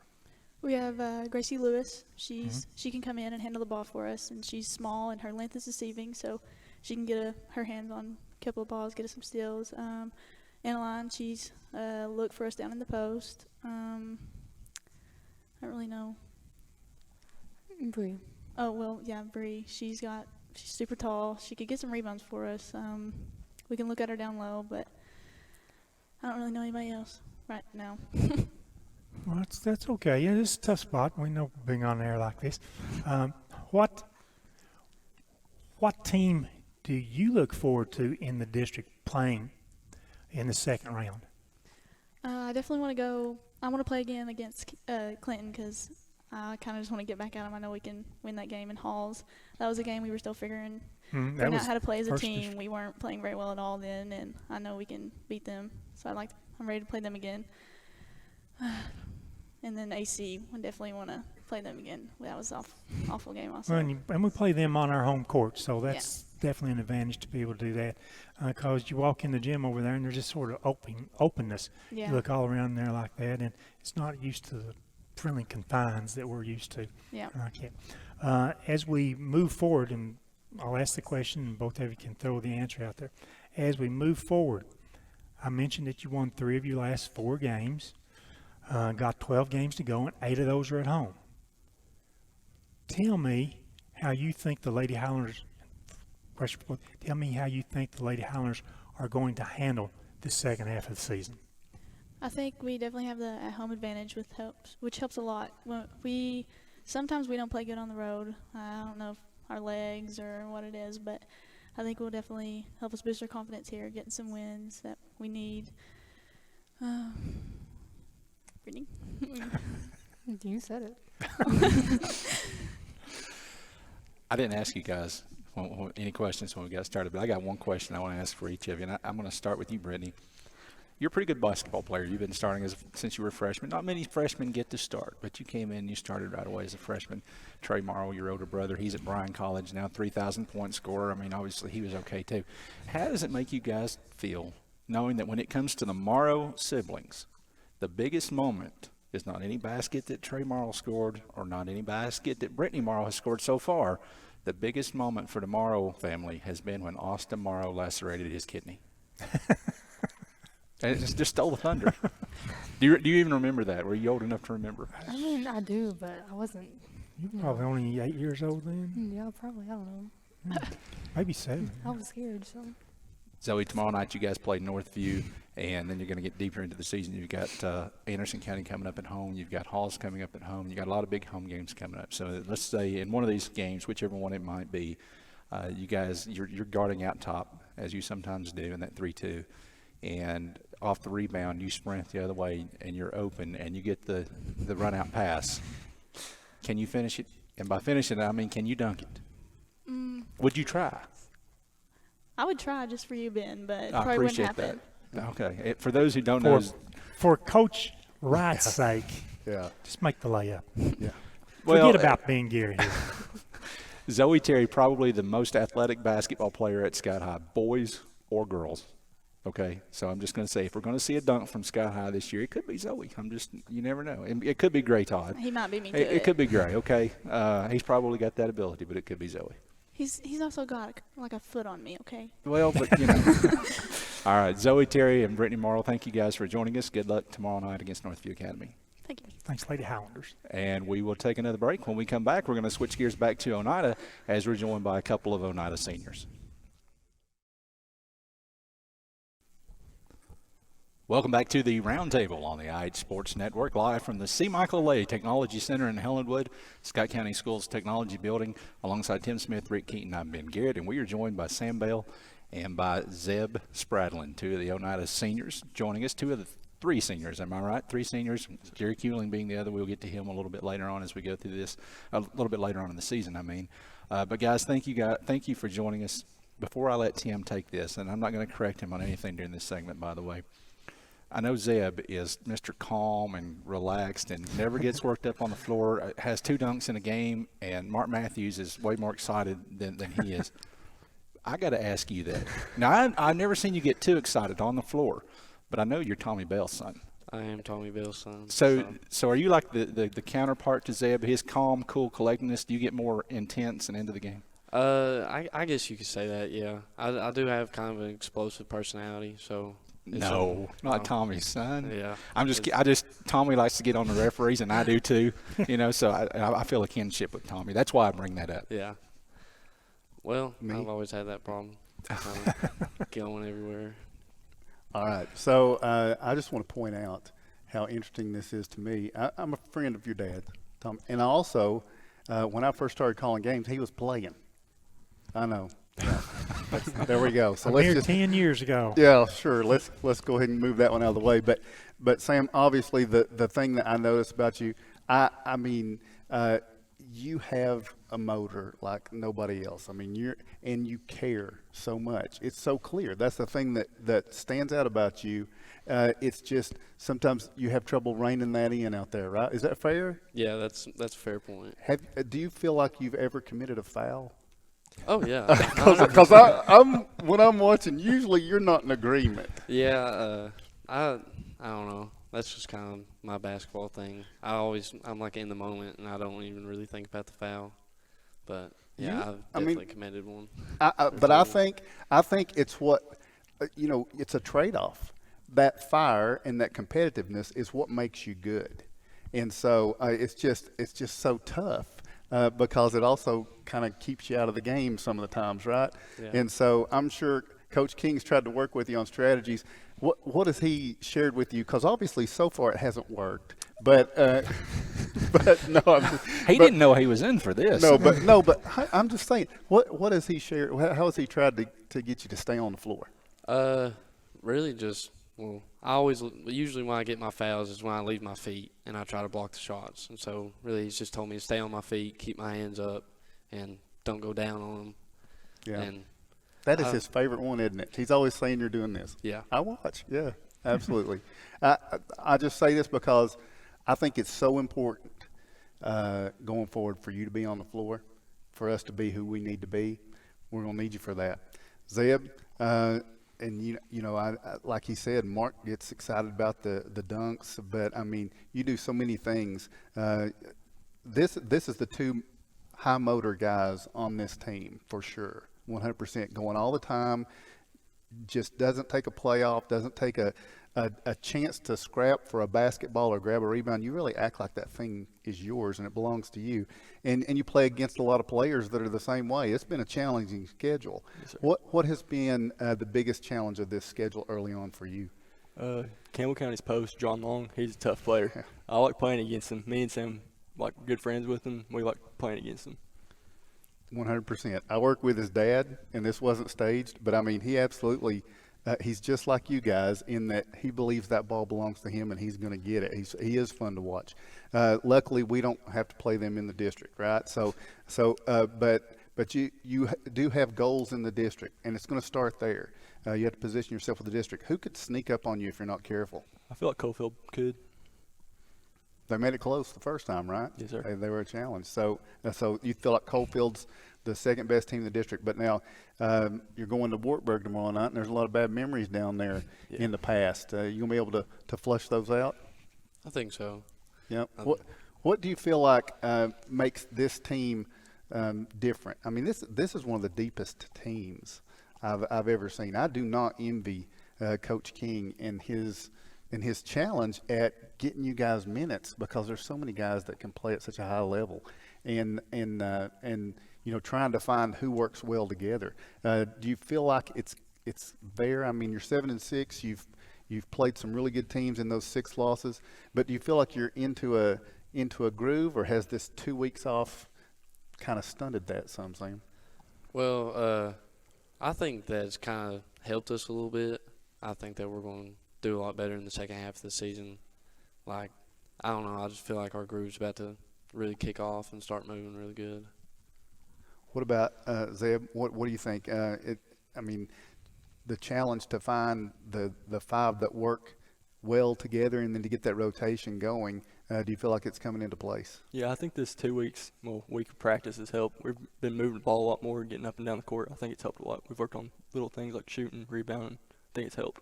We have Gracie Lewis. She can come in and handle the ball for us, and she's small and her length is deceiving, so she can get her hands on a couple of balls, get us some steals. Annaline, she's look for us down in the post. I don't really know. Bree. Oh, well, yeah, Bree. She's super tall. She could get some rebounds for us. We can look at her down low, but I don't really know anybody else right now. Well, that's okay. Yeah, this is a tough spot. We know being on air like this. What team do you look forward to in the district playing in the second round? I definitely want to go. I want to play again against Clinton because I kind of just want to get back at them. I know we can win that game in Halls. That was a game we were still figuring out how to play as a team. We weren't playing very well at all then, and I know we can beat them. So I'm ready to play them again. And then AC, I definitely want to play them again. That was an awful game also. Well, and we play them on our home court, so that's definitely an advantage to be able to do that. Because you walk in the gym over there, and there's just sort of openness. Yeah. You look all around there like that, and it's not used to the friendly confines that we're used to. Yeah. As we move forward, and I'll ask the question, and both of you can throw the answer out there. As we move forward, I mentioned that you won 3 of your last 4 games. Got 12 games to go, and 8 of those are at home. Tell me how you think the Lady Highlanders are going to handle the second half of the season. I think we definitely have the at-home advantage, which helps a lot. Sometimes we don't play good on the road. I don't know if our legs or what it is, but I think it will definitely help us boost our confidence here, getting some wins that we need. Brittany? You said it. I didn't ask you guys any questions when we got started, but I got one question I want to ask for each of you, and I'm going to start with you, Brittany. You're a pretty good basketball player. You've been starting since you were a freshman. Not many freshmen get to start, but you came in and you started right away as a freshman. Trey Morrow, your older brother, he's at Bryan College now, 3,000-point scorer. I mean, obviously he was okay too. How does it make you guys feel knowing that when it comes to the Morrow siblings, the biggest moment is not any basket that Trey Morrow scored or not any basket that Brittany Morrow has scored so far? The biggest moment for the Morrow family has been when Austin Morrow lacerated his kidney. And it just stole the thunder. Do you even remember that? Were you old enough to remember? I mean, I do, but I wasn't. You were probably only 8 years old then? Yeah, probably. I don't know. Maybe 7. I was scared, so. Zoe, tomorrow night you guys play Northview, and then you're going to get deeper into the season. You've got Anderson County coming up at home. You've got Halls coming up at home. You've got a lot of big home games coming up. So let's say in one of these games, whichever one it might be, you guys, you're guarding out top, as you sometimes do in that 3-2. And off the rebound, you sprint the other way, and you're open, and you get the run-out pass. Can you finish it? And by finish it, I mean, can you dunk it? Would you try? I would try just for you, Ben, but I probably wouldn't appreciate happen. that. Okay. For those who don't know, for Coach Wright's sake, just make the layup. Yeah. Forget about being Gary here. Zoe Terry, probably the most athletic basketball player at Scout High, boys or girls. Okay, so I'm just going to say, if we're going to see a dunk from Scout High this year, it could be Zoe. You never know. It could be Gray Todd. He might be me too. It could be Gray, okay. He's probably got that ability, but it could be Zoe. He's also got like a foot on me, okay? Well, but you know. All right, Zoe, Terry, and Brittany Morrill, thank you guys for joining us. Good luck tomorrow night against Northview Academy. Thank you. Thanks, Lady Highlanders. And we will take another break. When we come back, we're going to switch gears back to Oneida as we're joined by a couple of Oneida seniors. Welcome back to the Roundtable on the IH Sports Network, live from the C. Michael Lay Technology Center in Helenwood, Scott County Schools Technology Building. Alongside Tim Smith, Rick Keaton, I'm Ben Garrett, and we are joined by Sam Bell and by Zeb Spradlin, two of the Oneida seniors joining us, two of the three seniors, am I right? Three seniors, Jerry Kuling being the other. We'll get to him a little bit later on as we go through this, a little bit later on in the season, I mean. But, guys, thank you for joining us. Before I let Tim take this, and I'm not going to correct him on anything during this segment, by the way, I know Zeb is Mr. Calm and relaxed and never gets worked up on the floor, has 2 dunks in a game, and Mark Matthews is way more excited than he is. I got to ask you that. Now, I've never seen you get too excited on the floor, but I know you're Tommy Bell's son. I am Tommy Bell's son. So are you like the counterpart to Zeb, his calm, cool collectedness? Do you get more intense and into the game? I guess you could say that, yeah. I do have kind of an explosive personality, so – No, not Tommy's son. Yeah. Tommy likes to get on the referees, and I do too. You know, so I feel a kinship with Tommy. That's why I bring that up. Yeah. Well, I've always had that problem. Going everywhere. All right. So I just want to point out how interesting this is to me. I'm a friend of your dad, Tom, and also when I first started calling games, he was playing. I know. Yeah. There we go. So let's just 10 years ago. Yeah, sure. Let's go ahead and move that one out of the way. But Sam, obviously the thing that I noticed about you, I mean, you have a motor like nobody else. I mean, you care so much. It's so clear. That's the thing that stands out about you. It's just sometimes you have trouble reining that in out there, right? Is that fair? Yeah, that's a fair point. Do you feel like you've ever committed a foul? Oh yeah, because when I'm watching, usually you're not in agreement. Yeah, I don't know. That's just kind of my basketball thing. I'm like in the moment, and I don't even really think about the foul. But yeah, I've definitely committed one. But I think it's what it's a trade-off. That fire and that competitiveness is what makes you good, and so it's just so tough. Because it also kind of keeps you out of the game some of the times, right? Yeah. And so I'm sure Coach King's tried to work with you on strategies. What has he shared with you? Because obviously so far it hasn't worked. But no, he didn't know he was in for this. But I'm just saying, what has he shared? How has he tried to get you to stay on the floor? Really just. Well, usually when I get my fouls is when I leave my feet and I try to block the shots. And so really he's just told me to stay on my feet, keep my hands up, and don't go down on them. Yeah. And that is his favorite one, isn't it? He's always saying you're doing this. Yeah. I watch. Yeah, absolutely. I just say this because I think it's so important going forward for you to be on the floor, for us to be who we need to be. We're going to need you for that. Zeb, and you know, I like he said, Mark gets excited about the dunks, but I mean, you do so many things. This is the 2 high motor guys on this team for sure, 100%, going all the time. Just doesn't take a playoff, doesn't take a chance to scrap for a basketball or grab a rebound. You really act like that thing is yours and it belongs to you. And you play against a lot of players that are the same way. It's been a challenging schedule. Yes, sir. What has been the biggest challenge of this schedule early on for you? Campbell County's post, John Long, he's a tough player. I like playing against him. Me and Sam, like good friends with him. We like playing against him. 100%. I work with his dad, and this wasn't staged, but I mean, he absolutely he's just like you guys in that he believes that ball belongs to him and he's going to get it. He is fun to watch. Luckily, we don't have to play them in the district, right? But you do have goals in the district, and it's going to start there. You have to position yourself with the district. Who could sneak up on you if you're not careful? I feel like Coalfield could. They made it close the first time, right? Yes, sir. They were a challenge. So you feel like Coalfield's the second best team in the district. But now you're going to Wartburg tomorrow night, and there's a lot of bad memories down there in the past. You going to be able to flush those out? I think so. Yeah. What do you feel like makes this team different. I mean, this is one of the deepest teams I've ever seen. I do not envy Coach King and his challenge at getting you guys minutes, because there's so many guys that can play at such a high level, and trying to find who works well together. Do you feel like it's there? I mean, you're 7-6. You've played some really good teams in those 6 losses, but do you feel like you're into a groove, or has this 2 weeks off kind of stunted that some, Sam? Well, I think that's kind of helped us a little bit. I think that we're going to do a lot better in the second half of the season. Like, I don't know, I just feel like our groove's about to really kick off and start moving really good. What about Zeb? What do you think? I mean, the challenge to find the 5 that work well together, and then to get that rotation going. Do you feel like it's coming into place? Yeah, I think this 2 weeks, week of practice has helped. We've been moving the ball a lot more, getting up and down the court. I think it's helped a lot. We've worked on little things like shooting, rebounding. I think it's helped.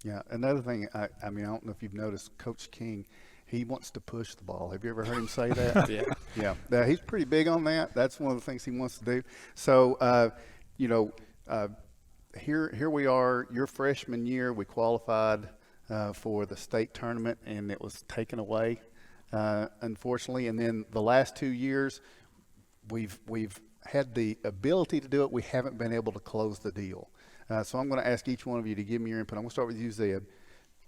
Yeah, another thing, I mean, I don't know if you've noticed, Coach King, he wants to push the ball. Have you ever heard him say that? Yeah, he's pretty big on that. That's one of the things he wants to do. So, here we are, your freshman year, we qualified for the state tournament, and it was taken away, unfortunately. And then the last 2 years, we've had the ability to do it. We haven't been able to close the deal. So I'm going to ask each one of you to give me your input. I'm going to start with you, Zeb.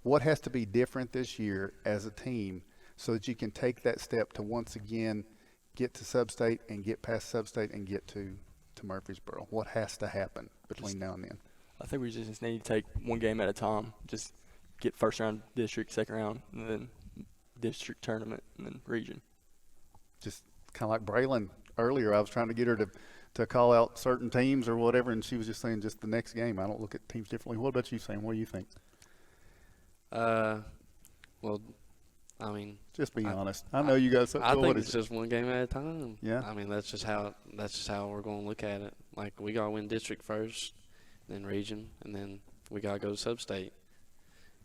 What has to be different this year as a team so that you can take that step to once again get to Sub-State and get past Sub-State and get to Murfreesboro? What has to happen between now and then? I think we just need to take one game at a time. Just get first round district, second round, and then district tournament, and then region. Just kind of like Braylon earlier. I was trying to get her to call out certain teams or whatever, and she was just saying just the next game. I don't look at teams differently. What about you, Sam? What do you think? Well, I mean, just be honest. I know you guys. I think it's just one game at a time. Yeah. I mean, that's just how we're going to look at it. Like, we got to win district first, then region, and then we got to go to Sub-State.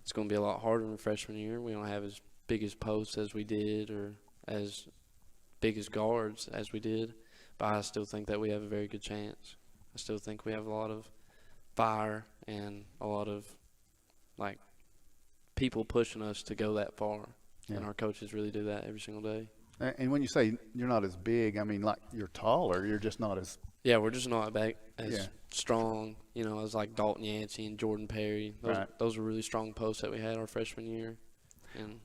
It's going to be a lot harder in freshman year. We don't have as big as posts as we did, or as big as guards as we did, but I still think that we have a very good chance. I still think we have a lot of fire and a lot of, like, people pushing us to go that far. Yeah. And our coaches really do that every single day. And when you say you're not as big, I mean, like, you're taller. You're just not as – yeah, we're just not as strong, as like Dalton Yancey and Jordan Perry. Those were really strong posts that we had our freshman year. And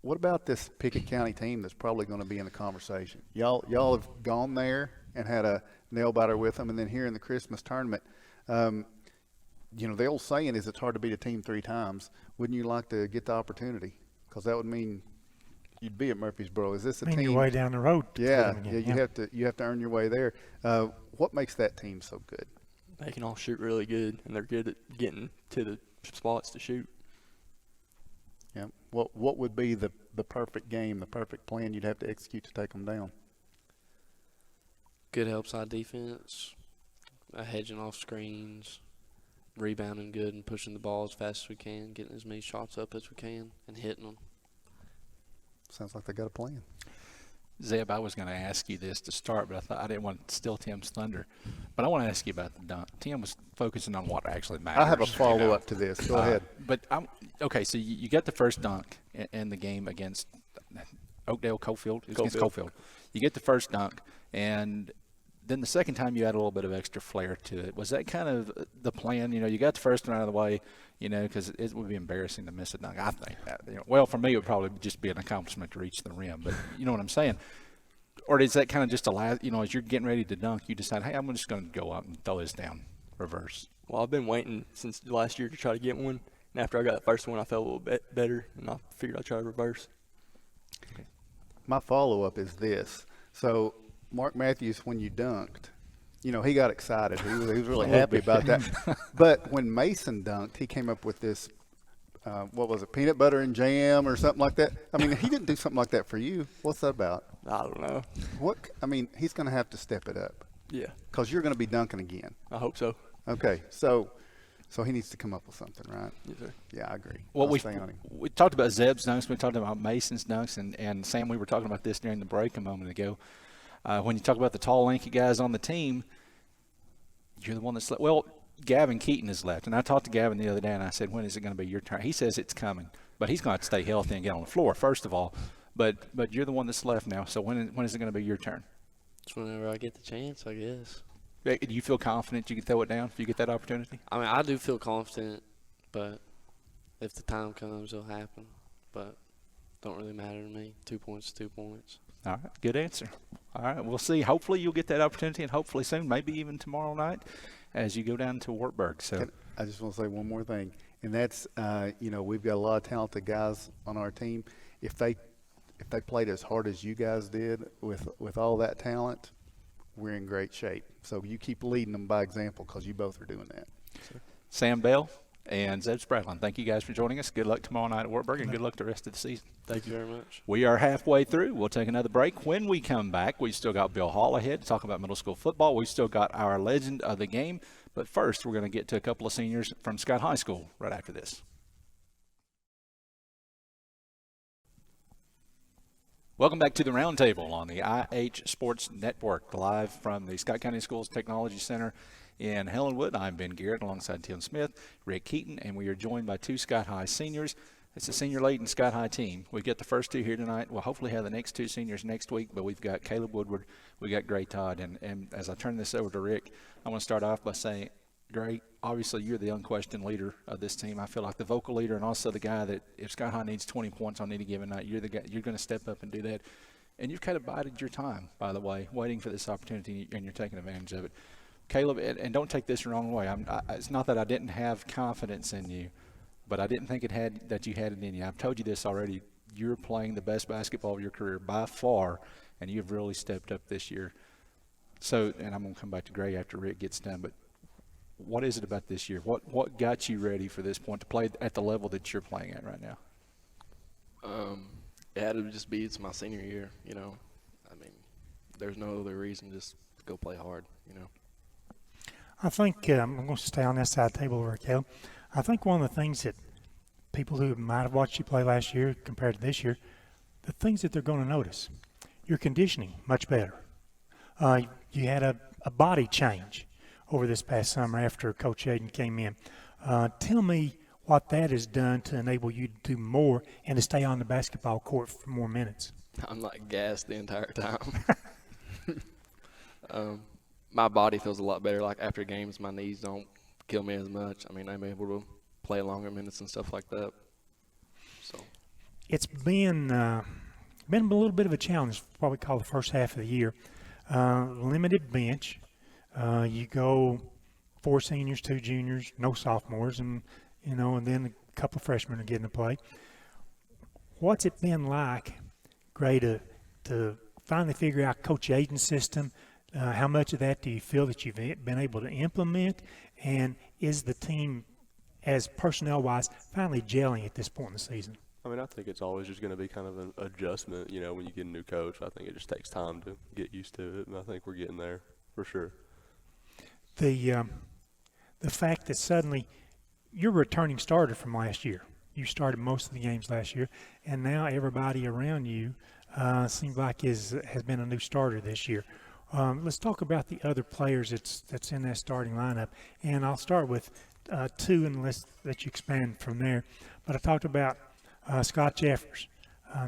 what about this Pickett County team that's probably going to be in the conversation? Y'all have gone there and had a nail-biter with them, and then here in the Christmas tournament, the old saying is it's hard to beat a team 3 times. Wouldn't you like to get the opportunity? Because that would mean you'd be at Murfreesboro. Is this a team? Your way down the road. Yeah. You have to earn your way there. What makes that team so good? They can all shoot really good, and they're good at getting to the spots to shoot. Yeah. What would be the perfect game, the perfect plan you'd have to execute to take them down? Good help side defense, hedging off screens, rebounding good and pushing the ball as fast as we can, getting as many shots up as we can, and hitting them. Sounds like they got a plan. Zeb, I was going to ask you this to start, but I thought I didn't want to steal Tim's thunder. But I want to ask you about the dunk. Tim was focusing on what actually matters. I have a follow-up to this. Go ahead. But so you got the first dunk in the game against Cofield. Against Cofield. You get the first dunk, and then the second time you add a little bit of extra flair to it. Was that kind of the plan? You got the first one out of the way, because it would be embarrassing to miss a dunk, I think. Well, for me, it would probably just be an accomplishment to reach the rim, but you know what I'm saying? Or is that kind of just as you're getting ready to dunk, you decide, hey, I'm just going to go up and throw this down reverse? Well, I've been waiting since last year to try to get one, and after I got the first one, I felt a little bit better, and I figured I'd try to reverse. Okay. My follow-up is this. So Mark Matthews, when you dunked, he got excited. He was really happy about that. But when Mason dunked, he came up with this, what was it, peanut butter and jam or something like that? I mean, he didn't do something like that for you. What's that about? I don't know. He's going to have to step it up. Yeah. Because you're going to be dunking again. I hope so. Okay. So he needs to come up with something, right? Yes, sir. Yeah, I agree. Well, we talked about Zeb's dunks. We talked about Mason's dunks. And Sam, we were talking about this during the break a moment ago. When you talk about the tall, lanky guys on the team, you're the one that's left. Well, Gavin Keaton is left. And I talked to Gavin the other day, and I said, when is it going to be your turn? He says it's coming. But he's going to have to stay healthy and get on the floor, first of all. But you're the one that's left now. So when is it going to be your turn? Just whenever I get the chance, I guess. Do you feel confident you can throw it down if you get that opportunity? I mean, I do feel confident, but if the time comes, it'll happen. But don't really matter to me. 2 points is 2 points. All right, good answer. All right, we'll see. Hopefully you'll get that opportunity, and hopefully soon, maybe even tomorrow night as you go down to Wartburg. So I just want to say one more thing, and that's, we've got a lot of talented guys on our team. If they played as hard as you guys did with all that talent, we're in great shape. So you keep leading them by example because you both are doing that. So. Sam Bell and Zeb Spradlin, thank you guys for joining us. Good luck tomorrow night at Wartburg, and good luck the rest of the season. Thank you very much. We are halfway through. We'll take another break. When we come back, we've still got Bill Hall ahead to talk about middle school football. We've still got our legend of the game. But first, we're going to get to a couple of seniors from Scott High School right after this. Welcome back to the Roundtable on the IH Sports Network, live from the Scott County Schools Technology Center in Helenwood. I'm Ben Garrett alongside Tim Smith, Rick Keaton, and we are joined by two Scott High seniors. It's a senior-laden Scott High team. We get the first two here tonight. We'll hopefully have the next two seniors next week, but we've got Caleb Woodward, we got Gray Todd. And as I turn this over to Rick, I want to start off by saying, Gray, obviously you're the unquestioned leader of this team. I feel like the vocal leader and also the guy that if Scott High needs 20 points on any given night, you're the guy. You're going to step up and do that. And you've kind of bided your time, by the way, waiting for this opportunity, and you're taking advantage of it. Caleb, and don't take this the wrong way. It's not that I didn't have confidence in you, but I didn't think that you had it in you. I've told you this already. You're playing the best basketball of your career by far, and you've really stepped up this year. So, and I'm going to come back to Gray after Rick gets done, but what is it about this year? What got you ready for this point to play at the level that you're playing at right now? It had to just be it's my senior year, you know. I mean, there's no other reason, just to go play hard, you know. I think I'm going to stay on that side of the table over Caleb. I think one of the things that people who might have watched you play last year compared to this year, the things that they're going to notice, your conditioning much better. You had a body change over this past summer after Coach Aiden came in. Tell me what that has done to enable you to do more and to stay on the basketball court for more minutes. I'm like gassed the entire time. My body feels a lot better. Like after games, my knees don't kill me as much. I mean, I'm able to play longer minutes and stuff like that. So it's been a little bit of a challenge, what we call the first half of the year. Limited bench. You go 4 seniors, 2 juniors, no sophomores, and then a couple of freshmen are getting to play. What's it been like, Gray, to finally figure out Coach Aiden's system? How much of that do you feel that you've been able to implement? And is the team, as personnel-wise, finally gelling at this point in the season? I mean, I think it's always just going to be kind of an adjustment, when you get a new coach. I think it just takes time to get used to it, and I think we're getting there for sure. The fact that suddenly you're a returning starter from last year. You started most of the games last year, and now everybody around you seems like has been a new starter this year. Let's talk about the other players that's in that starting lineup, and I'll start with 2 and let's let you expand from there. But I talked about Scott Jeffers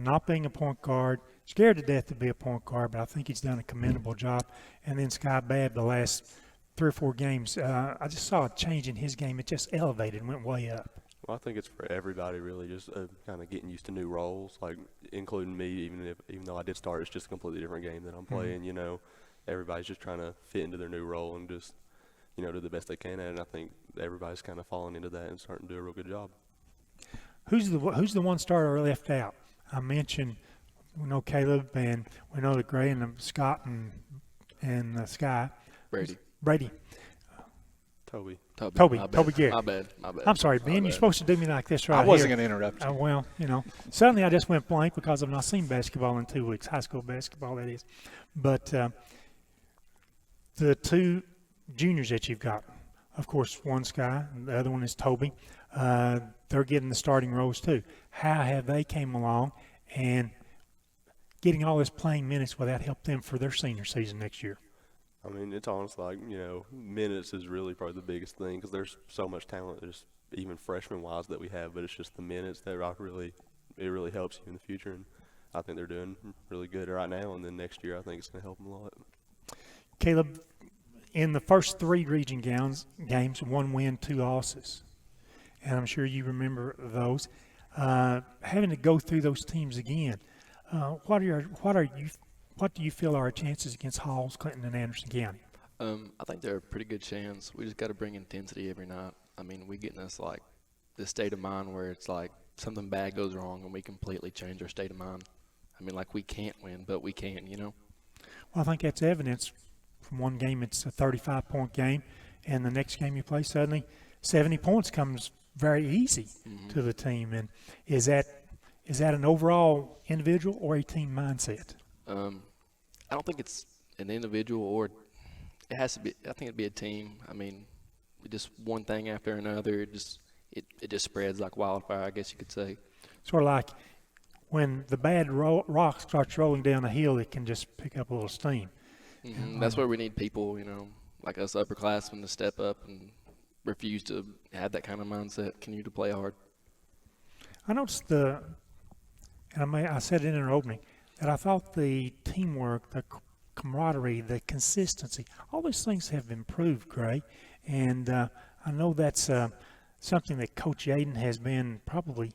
not being a point guard, scared to death to be a point guard, but I think he's done a commendable job. And then Sky Babb the last 3 or 4 games, I just saw a change in his game. It just elevated and went way up. Well, I think it's for everybody really, just kind of getting used to new roles, like including me. Even though I did start, it's just a completely different game that I'm playing. Mm-hmm. Everybody's just trying to fit into their new role and just do the best they can at it. And I think everybody's kind of falling into that and starting to do a real good job. Who's the one starter left out? I mentioned we know Caleb and we know the Gray and Scott and Sky. Brady. Toby Garrett. My bad. I'm sorry, Ben. You're supposed to do me like this right here. I wasn't going to interrupt you. Well, suddenly I just went blank because I've not seen basketball in 2 weeks, high school basketball, that is. But the 2 juniors that you've got, of course, one Sky, and the other one is Toby. They're getting the starting roles too. How have they came along, and getting all this playing minutes, will that help them for their senior season next year? I mean, it's honestly like, minutes is really probably the biggest thing because there's so much talent, just even freshman-wise that we have, but it's just the minutes that it really helps you in the future. And I think they're doing really good right now, and then next year I think it's going to help them a lot. Caleb, in the first 3 region games, 1 win, 2 losses, and I'm sure you remember those. Having to go through those teams again, what do you feel are our chances against Halls, Clinton, and Anderson County? I think they're a pretty good chance. We just got to bring intensity every night. I mean, we get in this state of mind where it's like something bad goes wrong and we completely change our state of mind. I mean, like we can't win, but we can, Well, I think that's evidence. From one game, it's a 35-point game, and the next game you play, suddenly 70 points comes very easy to the team. And is that an overall individual or a team mindset? I don't think it's an individual or it has to be. I think it'd be a team. I mean, just one thing after another. It just spreads like wildfire, I guess you could say. Sort of like when the bad rock starts rolling down the hill, it can just pick up a little steam. That's where we need people, like us upperclassmen to step up and refuse to have that kind of mindset, continue to play hard. I noticed I said it in our opening, that I thought the teamwork, the camaraderie, the consistency, all those things have improved, Gray. And I know that's something that Coach Yaden has been probably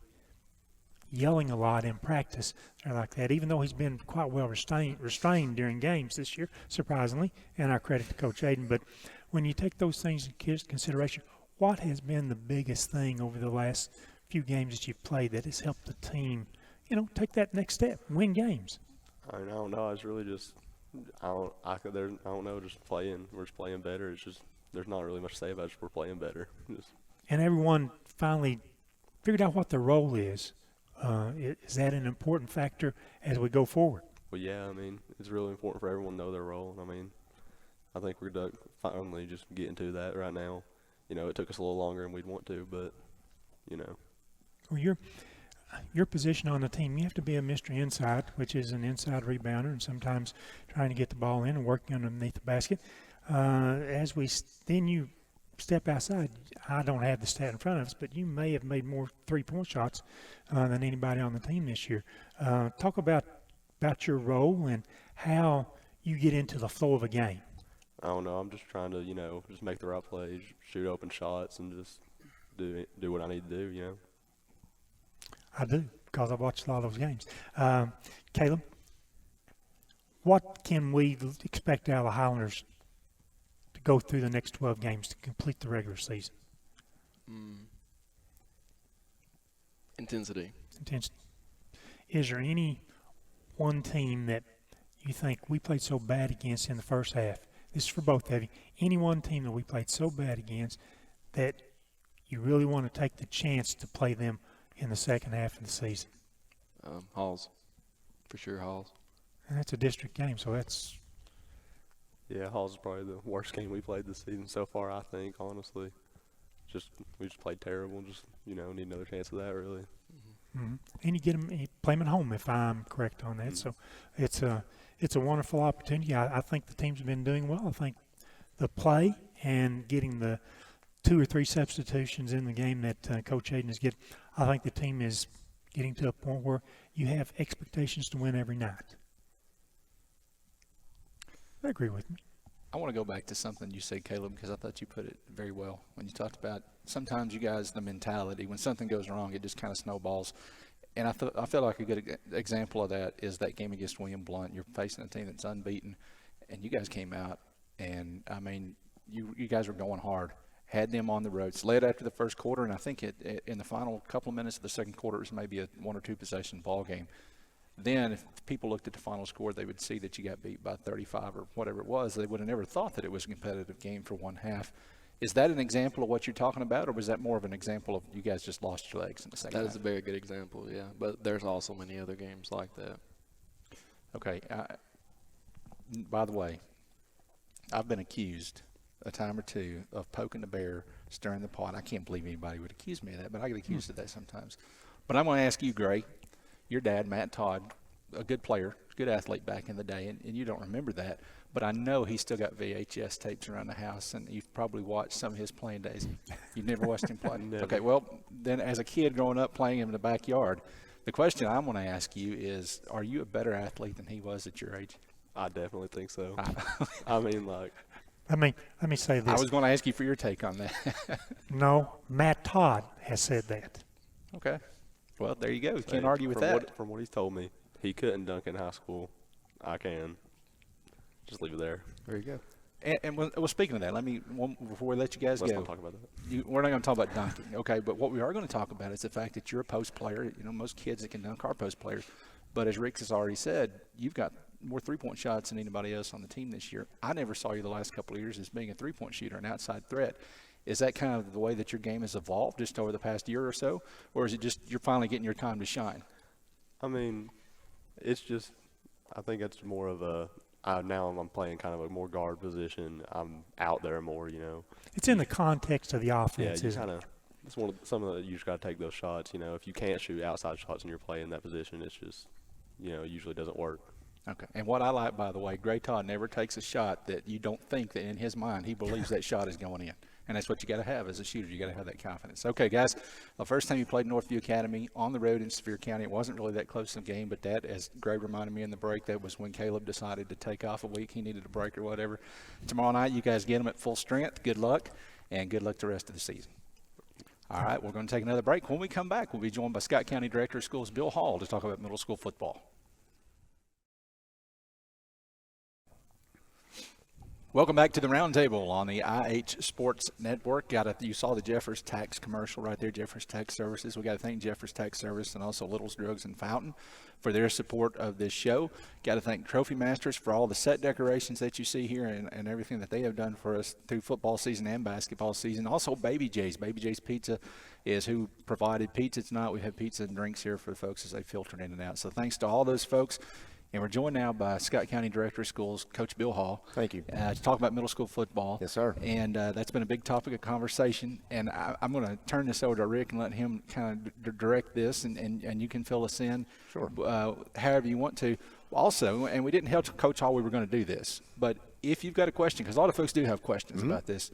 yelling a lot in practice or like that, even though he's been quite well restrained during games this year, surprisingly, and our credit to Coach Yaden. But when you take those things into consideration, what has been the biggest thing over the last few games that you've played that has helped the team, take that next step, win games? I don't know. It's really just I don't know. Just playing. We're just playing better. It's just there's not really much to say about it. Just we're playing better. And everyone finally figured out what their role is. Is that an important factor as we go forward? Well, yeah. I mean, it's really important for everyone to know their role. I mean, I think we're finally just getting to that right now. It took us a little longer than we'd want to, but Well, your position on the team, you have to be a mystery inside, which is an inside rebounder, and sometimes trying to get the ball in and working underneath the basket. Then you step outside. I don't have the stat in front of us, but you may have made more three-point shots than anybody on the team this year. Talk about your role and how you get into the flow of a game. I don't know. I'm just trying to, just make the right plays, shoot open shots, and just do what I need to do, I do, because I've watched a lot of those games. Caleb, what can we expect out of the Highlanders to go through the next 12 games to complete the regular season? Intensity. Is there any one team that you think we played so bad against in the first half? This is for both of you. Any one team that we played so bad against that you really want to take the chance to play them in the second half of the season? Halls. For sure, Halls. And that's a district game, so that's... Yeah, Halls is probably the worst game we played this season so far, I think, honestly. We just played terrible. Just, need another chance of that, really. Mm-hmm. And you play them at home, if I'm correct on that. So it's a wonderful opportunity. I think the team's been doing well. I think the play and getting the 2 or 3 substitutions in the game that Coach Hayden is getting, I think the team is getting to a point where you have expectations to win every night. I agree with me. I want to go back to something you said, Caleb, because I thought you put it very well when you talked about sometimes you guys, the mentality, when something goes wrong, it just kind of snowballs. And I feel like a good example of that is that game against William Blount. You're facing a team that's unbeaten, and you guys came out, and, I mean, you guys were going hard. Had them on the ropes, led after the first quarter, and I think in the final couple of minutes of the second quarter, it was maybe a 1 or 2 possession ball game. Then if people looked at the final score, they would see that you got beat by 35 or whatever it was. They would have never thought that it was a competitive game for one half. Is that an example of what you're talking about, or was that more of an example of you guys just lost your legs in the second half? That is a very good example, yeah. But there's also many other games like that. Okay. By the way, I've been accused a time or two of poking the bear, stirring the pot. I can't believe anybody would accuse me of that, but I get accused of that sometimes. But I'm going to ask you, Gray. Your dad, Matt Todd, a good player, good athlete back in the day, and you don't remember that. But I know he's still got VHS tapes around the house, and you've probably watched some of his playing days. You've never watched him play? Never. Okay, well, then as a kid growing up playing him in the backyard, the question I'm going to ask you is, are you a better athlete than he was at your age? I definitely think so. I mean, like. Let me say this. I was going to ask you for your take on that. No, Matt Todd has said that. Okay. Well, there you go. You can't argue with that. From what he's told me, he couldn't dunk in high school. I can. Just leave it there. There you go. And well, speaking of that, before we let you guys Let's go. not talk about that. We're not going to talk about dunking, okay? But what we are going to talk about is the fact that you're a post player. You know, most kids that can dunk are post players. But as Rick has already said, you've got more three-point shots than anybody else on the team this year. I never saw you the last couple of years as being a three-point shooter, an outside threat. Is that kind of the way that your game has evolved just over the past year or so? Or is it just you're finally getting your time to shine? I mean, it's just I think it's more of now I'm playing kind of a more guard position. I'm out there more, you know. It's in the context of the offense, yeah, isn't it? It's some of the you just got to take those shots. You know, if you can't shoot outside shots and you're playing in that position, it's just, you know, it usually doesn't work. Okay. And what I like, by the way, Gray Todd never takes a shot that you don't think that in his mind he believes that shot is going in. And that's what you got to have as a shooter. You got to have that confidence. Okay, guys, the first time you played Northview Academy on the road in Sevier County, it wasn't really that close of a game, but that, as Gray reminded me in the break, that was when Caleb decided to take off a week. He needed a break or whatever. Tomorrow night, you guys get him at full strength. Good luck, and good luck the rest of the season. All right, we're going to take another break. When we come back, we'll be joined by Scott County Director of Schools Bill Hall to talk about middle school football. Welcome back to the Roundtable on the IH Sports Network. You saw the Jeffers Tax commercial right there, Jeffers Tax Services. We got to thank Jeffers Tax Service and also Little's Drugs and Fountain for their support of this show. Got to thank Trophy Masters for all the set decorations that you see here and everything that they have done for us through football season and basketball season. Also, Baby J's. Baby J's Pizza is who provided pizza tonight. We have pizza and drinks here for the folks as they filter in and out. So thanks to all those folks. And we're joined now by Scott County Director of Schools, Coach Bill Hall. Thank you. To talk about middle school football. Yes, sir. And that's been a big topic of conversation. And I'm going to turn this over to Rick and let him kind of direct this, and you can fill us in however you want to. Also, and we didn't tell Coach Hall we were going to do this, but if you've got a question, because a lot of folks do have questions about this,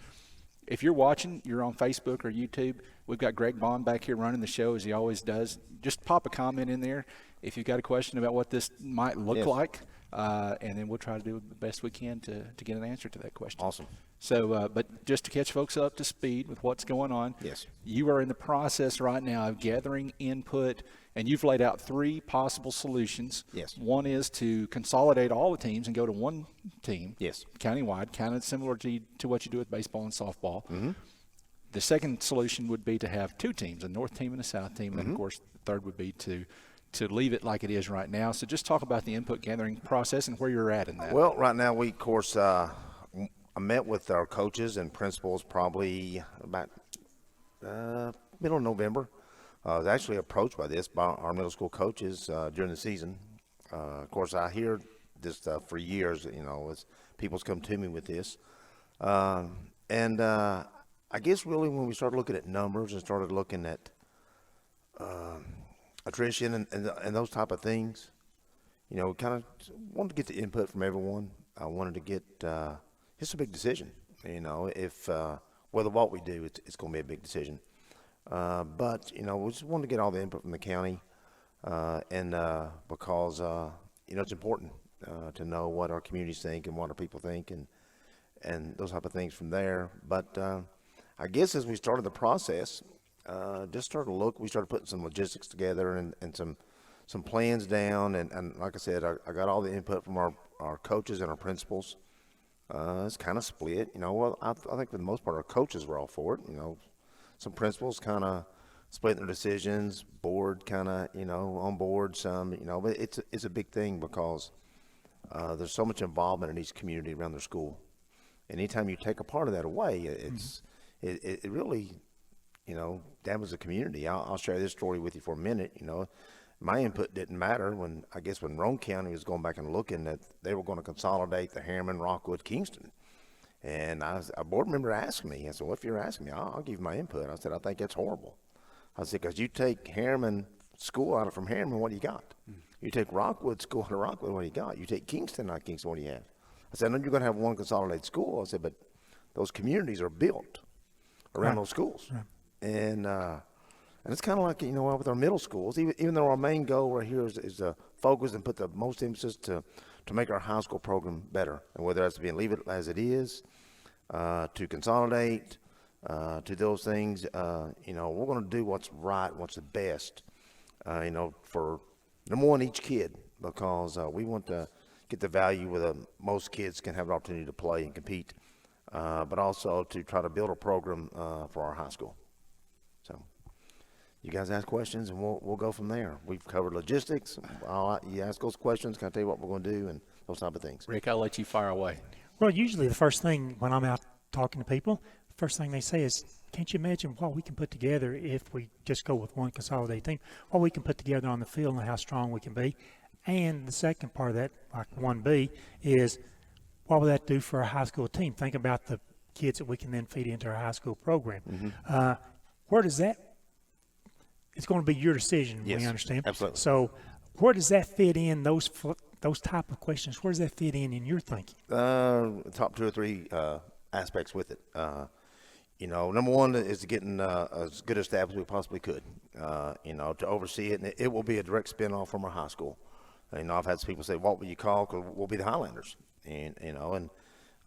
if you're watching, you're on Facebook or YouTube, we've got Greg Bond back here running the show as he always does. Just pop a comment in there if you've got a question about what this might look like, and then we'll try to do the best we can to get an answer to that question. Awesome. So, but just to catch folks up to speed with what's going on, yes, you are in the process right now of gathering input, and you've laid out 3 possible solutions. Yes. One is to consolidate all the teams and go to one team. Yes. Countywide, kind of similar to what you do with baseball and softball. Mm-hmm. The second solution would be to have 2 teams, a north team and a south team, and of course the third would be to leave it like it is right now. So just talk about the input gathering process and where you're at in that. Well, right now we, of course, I met with our coaches and principals probably about middle of November. I was actually approached by our middle school coaches during the season. Of course, I hear this stuff for years, you know, as people's come to me with this. And I guess really when we started looking at numbers and started looking at attrition and those type of things, you know, kind of wanted to get the input from everyone. I wanted to get it's a big decision, you know, if whether what we do, it's going to be a big decision. But, you know, we just wanted to get all the input from the county and because, you know, it's important to know what our communities think and what our people think and those type of things from there. But I guess as we started the process, we started putting some logistics together and some plans down. And like I said, I got all the input from our coaches and our principals. It's kind of split, you know. Well, I think for the most part, our coaches were all for it. You know, some principals kind of splitting their decisions, board kind of, you know, on board some, you know. But it's a big thing because there's so much involvement in each community around their school. And anytime you take a part of that away, it really, you know, damages the community. I'll share this story with you for a minute. You know, my input didn't matter when Roane County was going back and looking that they were going to consolidate the Harriman, Rockwood, Kingston. And a board member asked me, I said, well, if you're asking me, I'll give you my input. I said, I think that's horrible. I said, because you take Harriman school out from Harriman, what do you got? You take Rockwood School out of Rockwood, what do you got? You take Kingston out of Kingston, what do you have? I said, I know you're going to have one consolidated school. I said, but those communities are built around those schools. Right. And it's kind of like, with our middle schools, even though our main goal right here is to focus and put the most emphasis to make our high school program better. And whether that's to be leave it as it is, to consolidate, to those things, we're going to do what's right, what's the best, for number one, each kid, because we want to get the value where the most kids can have an opportunity to play and compete, but also to try to build a program for our high school. So you guys ask questions, and we'll go from there. We've covered logistics. You ask those questions, can I tell you what we're going to do, and those type of things. Rick, I'll let you fire away. Well, usually the first thing when I'm out talking to people, the first thing they say is, can't you imagine what we can put together if we just go with one consolidated team, what we can put together on the field and how strong we can be? And the second part of that, like 1B, is what will that do for our high school team? Think about the kids that we can then feed into our high school program. Mm-hmm. Where does that – it's going to be your decision, yes, we understand. Absolutely. So where does that fit in, those type of questions? Where does that fit in your thinking? Top 2 or 3 aspects with it. Number one is getting as good a staff as we possibly could, to oversee it. And it will be a direct spin-off from our high school. I've had some people say, what will you call? Because we'll be the Highlanders. And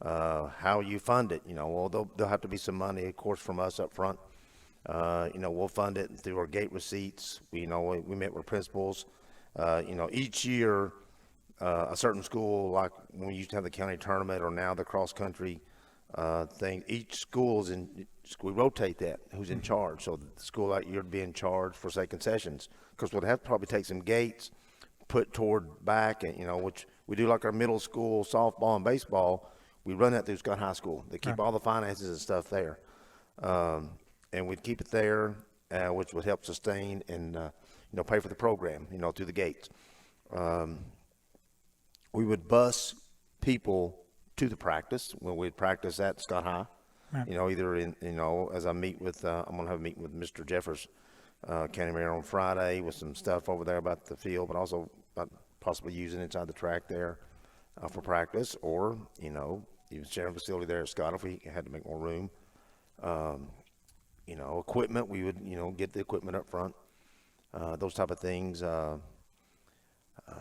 how you fund it, well, there'll have to be some money, of course, from us up front. We'll fund it through our gate receipts. We met with principals. Each year, a certain school, like when we used to have the county tournament or now the cross-country thing, each school we rotate that, who's in charge. So the school that year would be in charge for, say, concessions. Because we'll have to probably take some gates, put toward back, and, which we do like our middle school softball and baseball. We run that through Scott High School. They keep all the finances and stuff there. And we'd keep it there, which would help sustain and, pay for the program, through the gates. We would bus people to the practice when we'd practice at Scott High. Right. Either as I meet with, I'm going to have a meeting with Mr. Jeffers, County Mayor, on Friday with some stuff over there about the field, but also about possibly using inside the track there for practice, or, even sharing a facility there at Scott if we had to make more room. Equipment, we would, get the equipment up front, those type of things.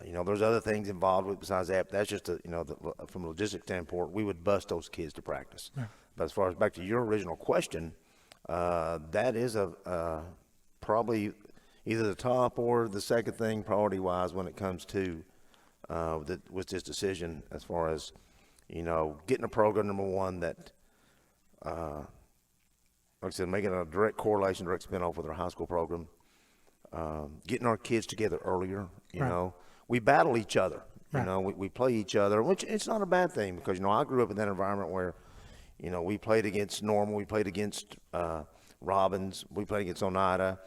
There's other things involved with besides that. That's just, from a logistics standpoint, we would bus those kids to practice. Yeah. But as far as back to your original question, that is probably either the top or the second thing priority-wise when it comes to with this decision as far as, getting a program, number one, that like I said, making a direct correlation, direct spin-off with our high school program, getting our kids together earlier, we battle each other, we play each other, which it's not a bad thing because, I grew up in that environment where, we played against Normal, we played against Robbins, we played against Oneida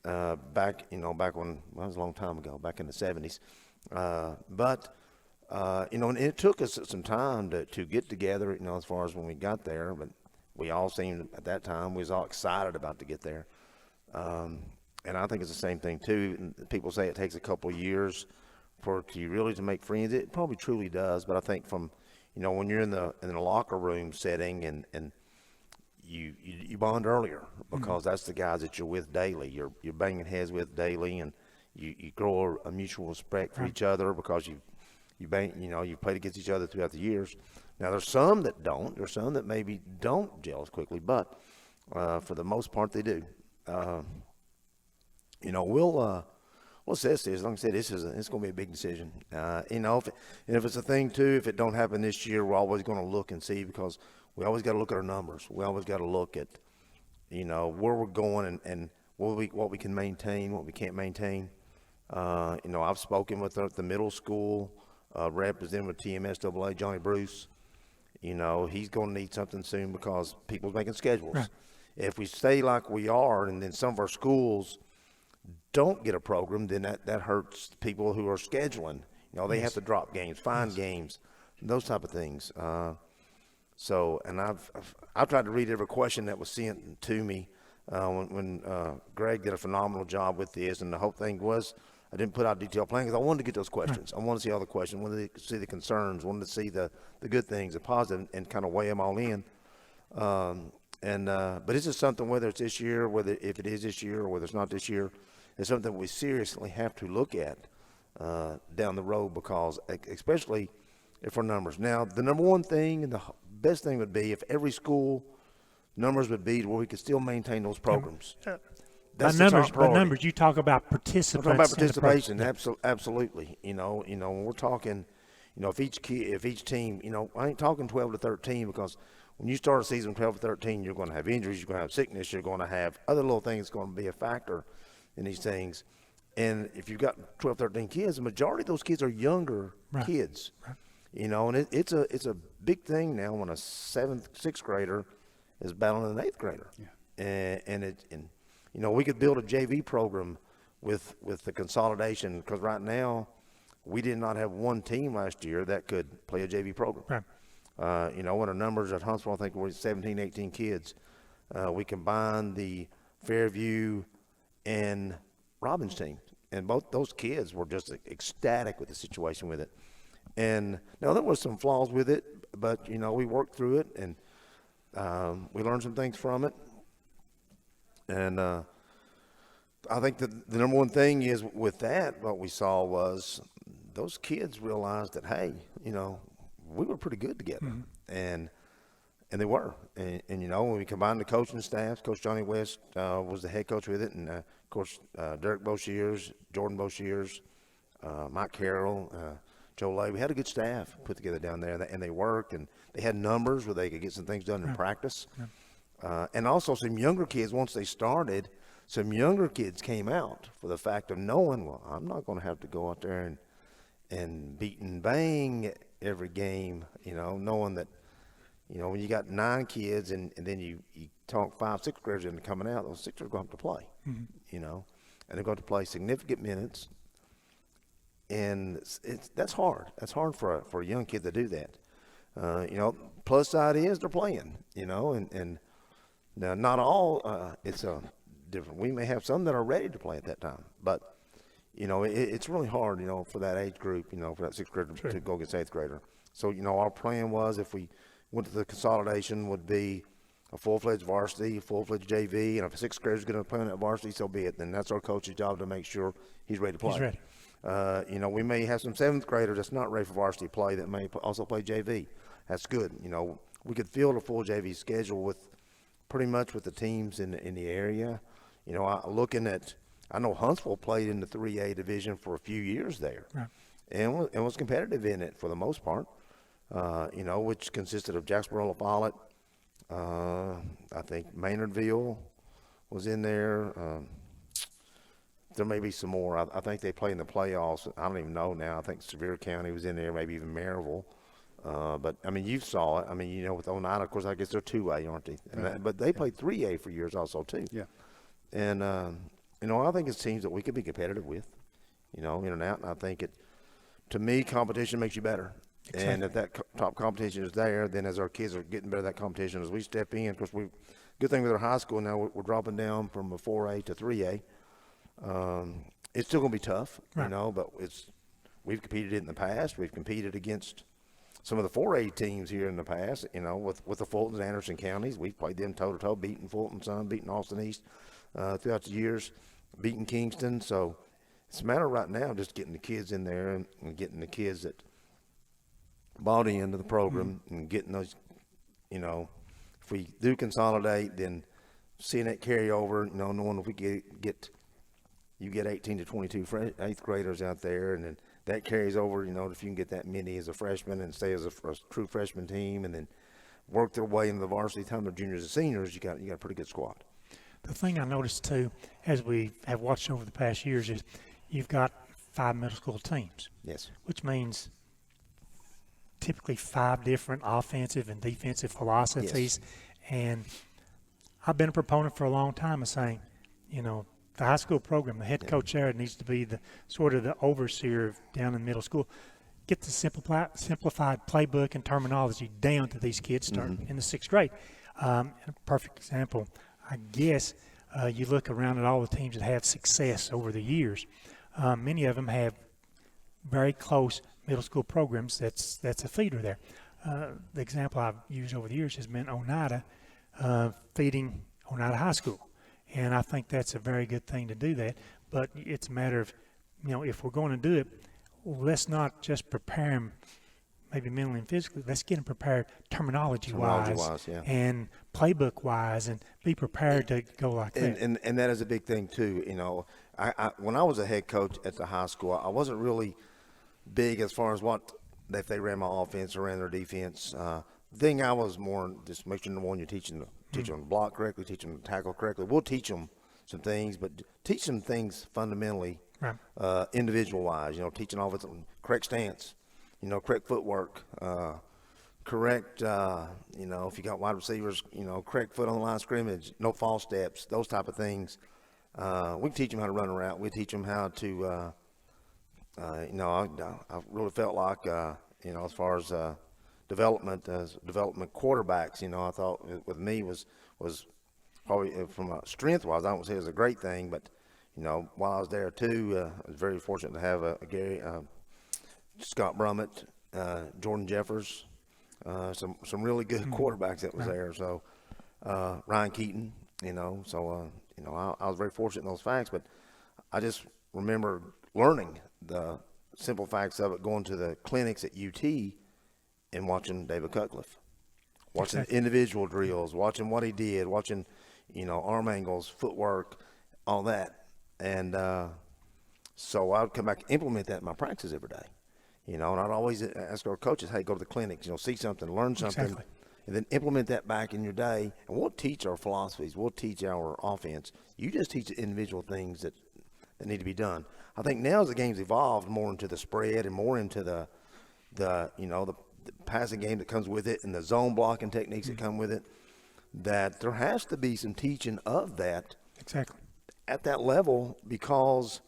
back when, well, that was a long time ago, back in the 70s. And it took us some time to get together, as far as when we got there, but we all seemed at that time, we was all excited about to get there. And I think it's the same thing too. People say it takes a couple of years for you really to make friends. It probably truly does, but I think from, when you're in the locker room setting and you bond earlier because that's the guys that you're with daily. You're banging heads with daily, and you grow a mutual respect for each other because you've played against each other throughout the years. Now, there's some that don't. There's some that maybe don't gel as quickly, but for the most part, they do. We'll assess this. Like I said, it's going to be a big decision. If it's a thing too, if it don't happen this year, we're always going to look and see because we always got to look at our numbers. We always got to look at, where we're going and what we can maintain, what we can't maintain. I've spoken with the middle school representative with TMSAA, Johnny Bruce. He's going to need something soon because people's making schedules. Right. If we stay like we are and then some of our schools don't get a program, then that hurts people who are scheduling. They have to drop games, find games, those type of things. And I've tried to read every question that was sent to me when Greg did a phenomenal job with this, and the whole thing was I didn't put out a detailed plan because I wanted to get those questions. I wanted to see all the questions, wanted to see the concerns, wanted to see the good things, the positive, and kind of weigh them all in. But it's just something, whether it's this year, if it is this year or whether it's not this year, it's something we seriously have to look at down the road, because especially if our numbers. Now, the number one thing and the best thing would be if every school numbers would be where we could still maintain those programs. That's by the numbers, top priority. by numbers, you talk about participants. I'm talking about participation. In the Absolutely. When we're talking, if each team, I ain't talking 12 to 13, because when you start a season 12 to 13, you're going to have injuries, you're going to have sickness, you're going to have other little things that's going to be a factor in these things. And if you've got 12, 13 kids, the majority of those kids are younger kids. Right. And it's a big thing now when a 6th grader is battling an 8th grader. Yeah. And we could build a JV program with the consolidation, because right now we did not have one team last year that could play a JV program. Right. When our numbers at Huntsville, I think we're 17, 18 kids. We combined the Fairview and Robbins team, and both those kids were just ecstatic with the situation with it. And now there was some flaws with it, but we worked through it, and we learned some things from it. And I think that the number one thing is with that, what we saw was those kids realized that, hey, we were pretty good together. Mm-hmm. And they were. And when we combined the coaching staff, Coach Johnny West was the head coach with it, and of course Derek Boshiers, Jordan Boshiers, Mike Carroll, Joe Lay. We had a good staff put together down there, and they worked, and they had numbers where they could get some things done in practice. Yeah. And also some younger kids, once they started, some younger kids came out for the fact of knowing, well, I'm not going to have to go out there and beat and bang every game, knowing that, when you got 9 kids and then you talk 5, 6 graders into coming out, those 6 are going to have to play, and they're going to play significant minutes. And that's hard. That's hard for a young kid to do that. Plus side is they're playing, and now not all, it's different. We may have some that are ready to play at that time, but it's really hard, for that age group, for that 6th grader to go against 8th grader. So, our plan was, if we went to the consolidation, would be a full-fledged varsity, a full-fledged JV, and if a 6th grader is going to play on that varsity, so be it. Then that's our coach's job to make sure he's ready to play. He's ready. We may have some 7th graders that's not ready for varsity play that may also play JV. That's good. We could field a full JV schedule with pretty much with the teams in the area. I know Huntsville played in the 3A division for a few years there, right, and was competitive in it for the most part, which consisted of Jacksboro, La Follette, I think Maynardville was in there. There may be some more. I think they play in the playoffs. I don't even know now. I think Sevier County was in there, maybe even Maryville. But, you saw it. With 09, of course, I guess they're 2A, aren't they? Right. But they played 3A for years also, too. Yeah. And, I think it's teams that we could be competitive with, in and out. And I think to me, competition makes you better. Exactly. And if that top competition is there, then as our kids are getting better at that competition, as we step in, of course, good thing with our high school now, we're dropping down from a 4A to 3A. It's still going to be tough, right, but we've competed in the past. We've competed against some of the 4A teams here in the past, with the Fultons and Anderson counties. We've played them toe-to-toe, beating Fulton Sun, beating Austin East throughout the years, beating Kingston. So it's a matter right now just getting the kids in there and getting the kids that bought into the program, and getting those, if we do consolidate, then seeing that carry over, knowing if we get 18 to 22 8th graders out there, and then that carries over, if you can get that many as a freshman and stay as a true freshman team, and then work their way into the varsity time they're juniors and seniors, you got a pretty good squad. The thing I noticed too, as we have watched over the past years, is you've got 5 middle school teams. Yes. Which means typically 5 different offensive and defensive philosophies. Yes. And I've been a proponent for a long time of saying, the high school program, the head coach there needs to be the overseer down in middle school. Get the simplified playbook and terminology down to these kids starting in the 6th grade. A perfect example, I guess, you look around at all the teams that have success over the years. Many of them have very close middle school programs. That's a feeder there. The example I've used over the years has been Oneida feeding Oneida High School, and I think that's a very good thing to do that. But it's a matter of, if we're going to do it, let's not just prepare them maybe mentally and physically. Let's get them prepared terminology-wise yeah. and playbook-wise, and be prepared to go like that. And that is a big thing too. When I was a head coach at the high school, I wasn't really big as far as if they ran my offense or ran their defense. The thing I was more just make sure, number one, you're teaching them to block correctly, teach them to tackle correctly. We'll teach them some things, but teach them things fundamentally, right. Individual-wise. Teaching all of it, correct stance, correct footwork, correct. If you got wide receivers, correct foot on the line of scrimmage, no false steps, those type of things. We can teach them how to run around. We teach them how to. I really felt like, as far as development quarterbacks, I thought with me was probably from a strength-wise, I don't say it was a great thing, but, while I was there too, I was very fortunate to have Gary, Scott Brummett, Jordan Jeffers, some really good quarterbacks that was there. So Ryan Keaton, I was very fortunate in those facts, but I just remember learning the simple facts of it, going to the clinics at UT and watching David Cutcliffe, watching individual drills, watching what he did, watching, arm angles, footwork, all that. And so I would come back and implement that in my practice every day. And I'd always ask our coaches, hey, go to the clinics, see something, learn something, and then implement that back in your day. And we'll teach our philosophies. We'll teach our offense. You just teach the individual things that need to be done. I think now as the game's evolved more into the spread and more into the passing game that comes with it and the zone blocking techniques that come with it, that there has to be some teaching of that at that level, because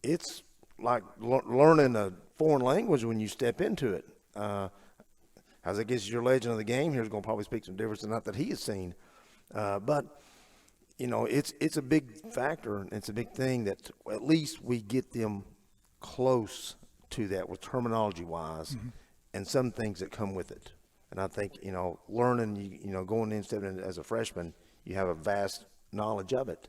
it's like learning a foreign language when you step into it. As I guess your legend of the game here is going to probably speak some difference, not that he has seen. But, it's a big factor, and it's a big thing that at least we get them close to that with terminology-wise and some things that come with it. And I think, learning, going in, stepping in as a freshman, you have a vast knowledge of it.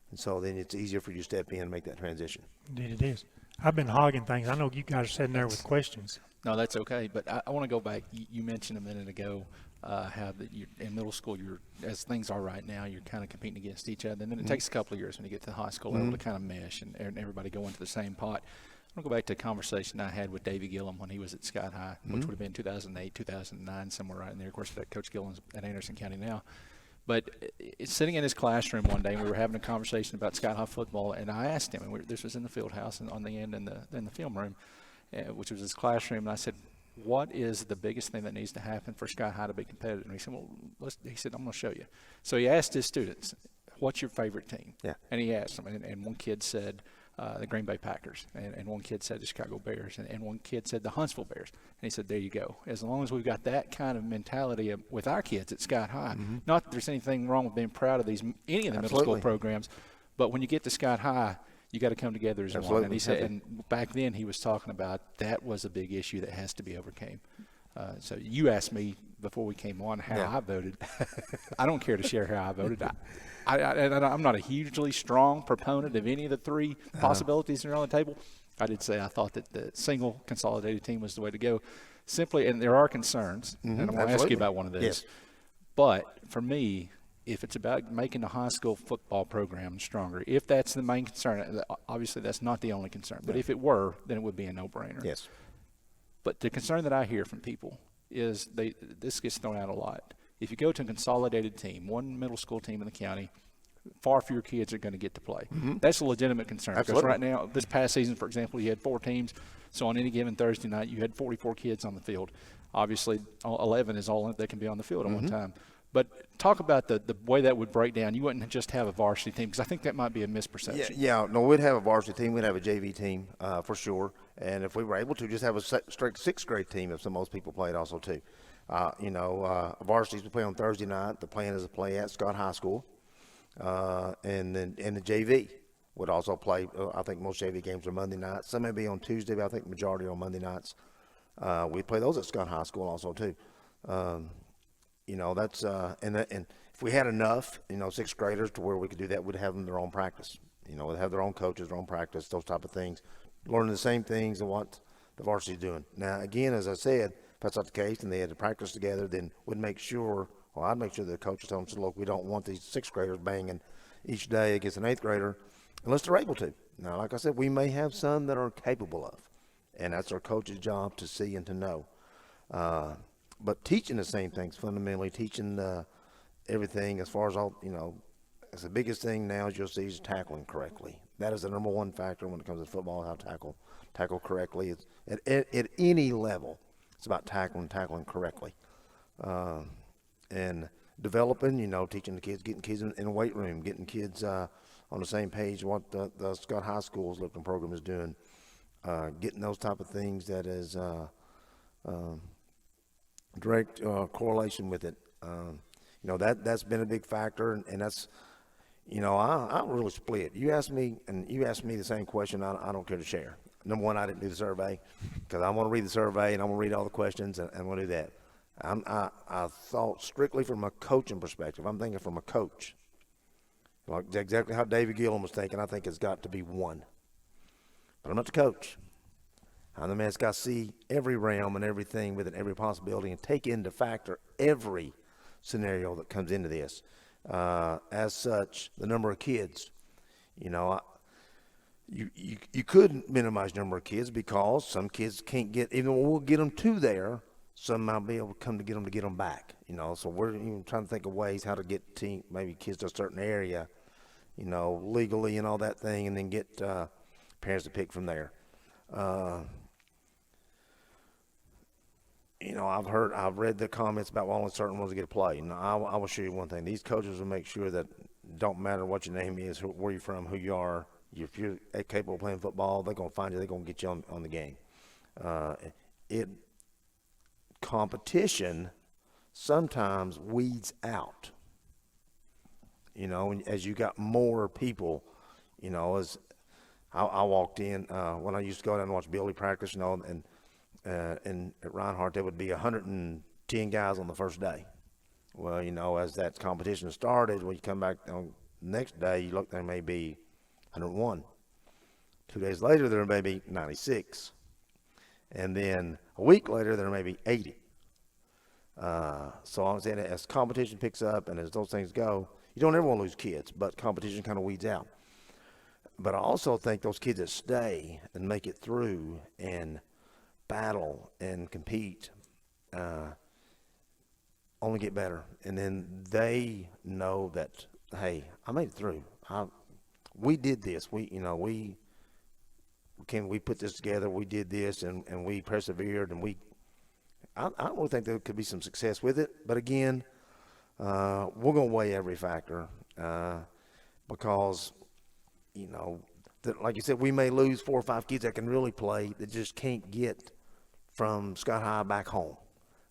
And so then it's easier for you to step in and make that transition. Indeed it is. I've been hogging things. I know you guys are sitting there with questions. No, that's okay. But I want to go back. You mentioned a minute ago how that in middle school, as things are right now, you're kind of competing against each other. And then it takes a couple of years when you get to high school level to kind of mesh and everybody go into the same pot. I'm going to go back to a conversation I had with Davey Gillum when he was at Scott High, which would have been 2008, 2009, somewhere right in there. Of course, Coach Gillum's at Anderson County now. But sitting in his classroom one day, we were having a conversation about Scott High football, and I asked him, and this was in the field house and on the end in the film room, which was his classroom, and I said, what is the biggest thing that needs to happen for Scott High to be competitive? And he said, he said, I'm going to show you. So he asked his students, what's your favorite team? Yeah. And he asked them, and one kid said the Green Bay Packers, and one kid said the Chicago Bears, and one kid said the Huntsville Bears. And he said, there you go. As long as we've got that kind of mentality with our kids at Scott High, not that there's anything wrong with being proud of any of the middle school programs, but when you get to Scott High, you got to come together as one. And he said, and back then he was talking about that was a big issue that has to be overcome. So you asked me before we came on how I voted. I don't care to share how I voted. I'm not a hugely strong proponent of any of the three possibilities that are on the table. I did say I thought that the single consolidated team was the way to go. Simply, and there are concerns, and I'm going to ask you about one of those. Yes. But for me, if it's about making the high school football program stronger, if that's the main concern, obviously that's not the only concern. But if it were, then it would be a no-brainer. Yes. But the concern that I hear from people is this gets thrown out a lot. If you go to a consolidated team, one middle school team in the county, far fewer kids are going to get to play. That's a legitimate concern. Because right now, this past season, for example, you had 4 teams. So on any given Thursday night, you had 44 kids on the field. Obviously, 11 is all that can be on the field at one time. But talk about the way that would break down. You wouldn't just have a varsity team, because I think that might be a misperception. Yeah, no, we'd have a varsity team. We'd have a JV team for sure. And if we were able to, just have a straight 6th grade team if most people played also too. Varsities we play on Thursday night. The plan is to play at Scott High School. And the JV would also play. I think most JV games are Monday nights. Some may be on Tuesday, but I think the majority are on Monday nights. We play those at Scott High School also too. That's and if we had enough, sixth graders to where we could do that, we'd have them their own practice. They'd have their own coaches, their own practice, those type of things, learning the same things and what the varsity is doing. Now, again, as I said, if that's not the case and they had to practice together, then I'd make sure the coaches tell them, look, we don't want these sixth graders banging each day against an eighth grader unless they're able to. Now, like I said, we may have some that are capable of, and that's our coach's job to see and to know. But teaching the same things, fundamentally, teaching everything as far as as the biggest thing now is you'll see is tackling correctly. That is the number one factor when it comes to football, how to tackle correctly. It's at any level, it's about tackling correctly. And developing, teaching the kids, getting kids in a weight room, getting kids on the same page what the Scott High School's lifting program is doing, getting those type of things that is direct correlation with it. That's been a big factor, and that's, I really split. You asked me the same question. I don't care to share. Number one, I didn't do the survey because I want to read the survey and I want to read all the questions and I want to do that. I thought strictly from a coaching perspective. I'm thinking from a coach. Like exactly how David Gillum was thinking, I think it's got to be one. But I'm not the coach. I'm the man that's got to see every realm and everything with it, every possibility, and take into factor every scenario that comes into this. As such, the number of kids, you couldn't minimize the number of kids because some kids can't get, even though we'll get them to there, some might be able to come to get them back, So we're even trying to think of ways how to get maybe kids to a certain area, legally and all that thing, and then get parents to pick from there. I've read the comments about only certain ones that get to play. I will show you one thing. These coaches will make sure that don't matter what your name is, where you're from, who you are. If you're capable of playing football, they're going to find you. They're going to get you on the game. Competition sometimes weeds out. As you got more people, as I walked in when I used to go down and watch Billy practice, and at Reinhardt there would be 110 guys on the first day. Well, as that competition started, when you come back on the next day, you look, there may be 101. 2 days later, there may be 96. And then a week later, there may be 80. So I'm saying as competition picks up and as those things go, you don't ever want to lose kids, but competition kind of weeds out. But I also think those kids that stay and make it through and battle and compete only get better. And then they know that, hey, I made it through. We did this. We put this together. We did this, and we persevered, and I don't really think there could be some success with it. But again, we're going to weigh every factor because, like you said, we may lose 4 or 5 kids that can really play that just can't get from Scott High back home.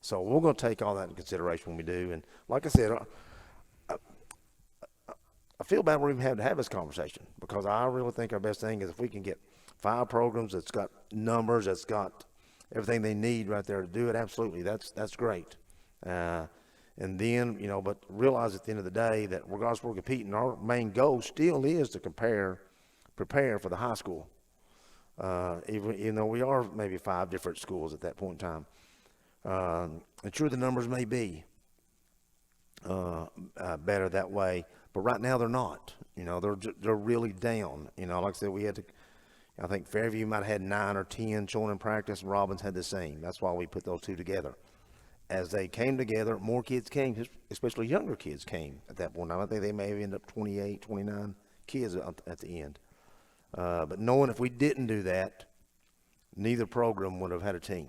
So we're going to take all that into consideration when we do. And like I said, I feel bad we're even having to have this conversation because I really think our best thing is if we can get 5 programs that's got numbers, that's got everything they need right there to do it. Absolutely, that's great. And then but realize at the end of the day that regardless of where we're competing, our main goal still is to prepare for the high school. Even though we are maybe 5 different schools at that point in time, and sure the numbers may be better that way. But right now they're not. They're really down. Like I said, I think Fairview might have had 9 or 10 children in practice, and Robbins had the same. That's why we put those 2 together. As they came together, more kids came, especially younger kids came at that point. I think they may have ended up 28, 29 kids at the end. But knowing if we didn't do that, neither program would have had a team.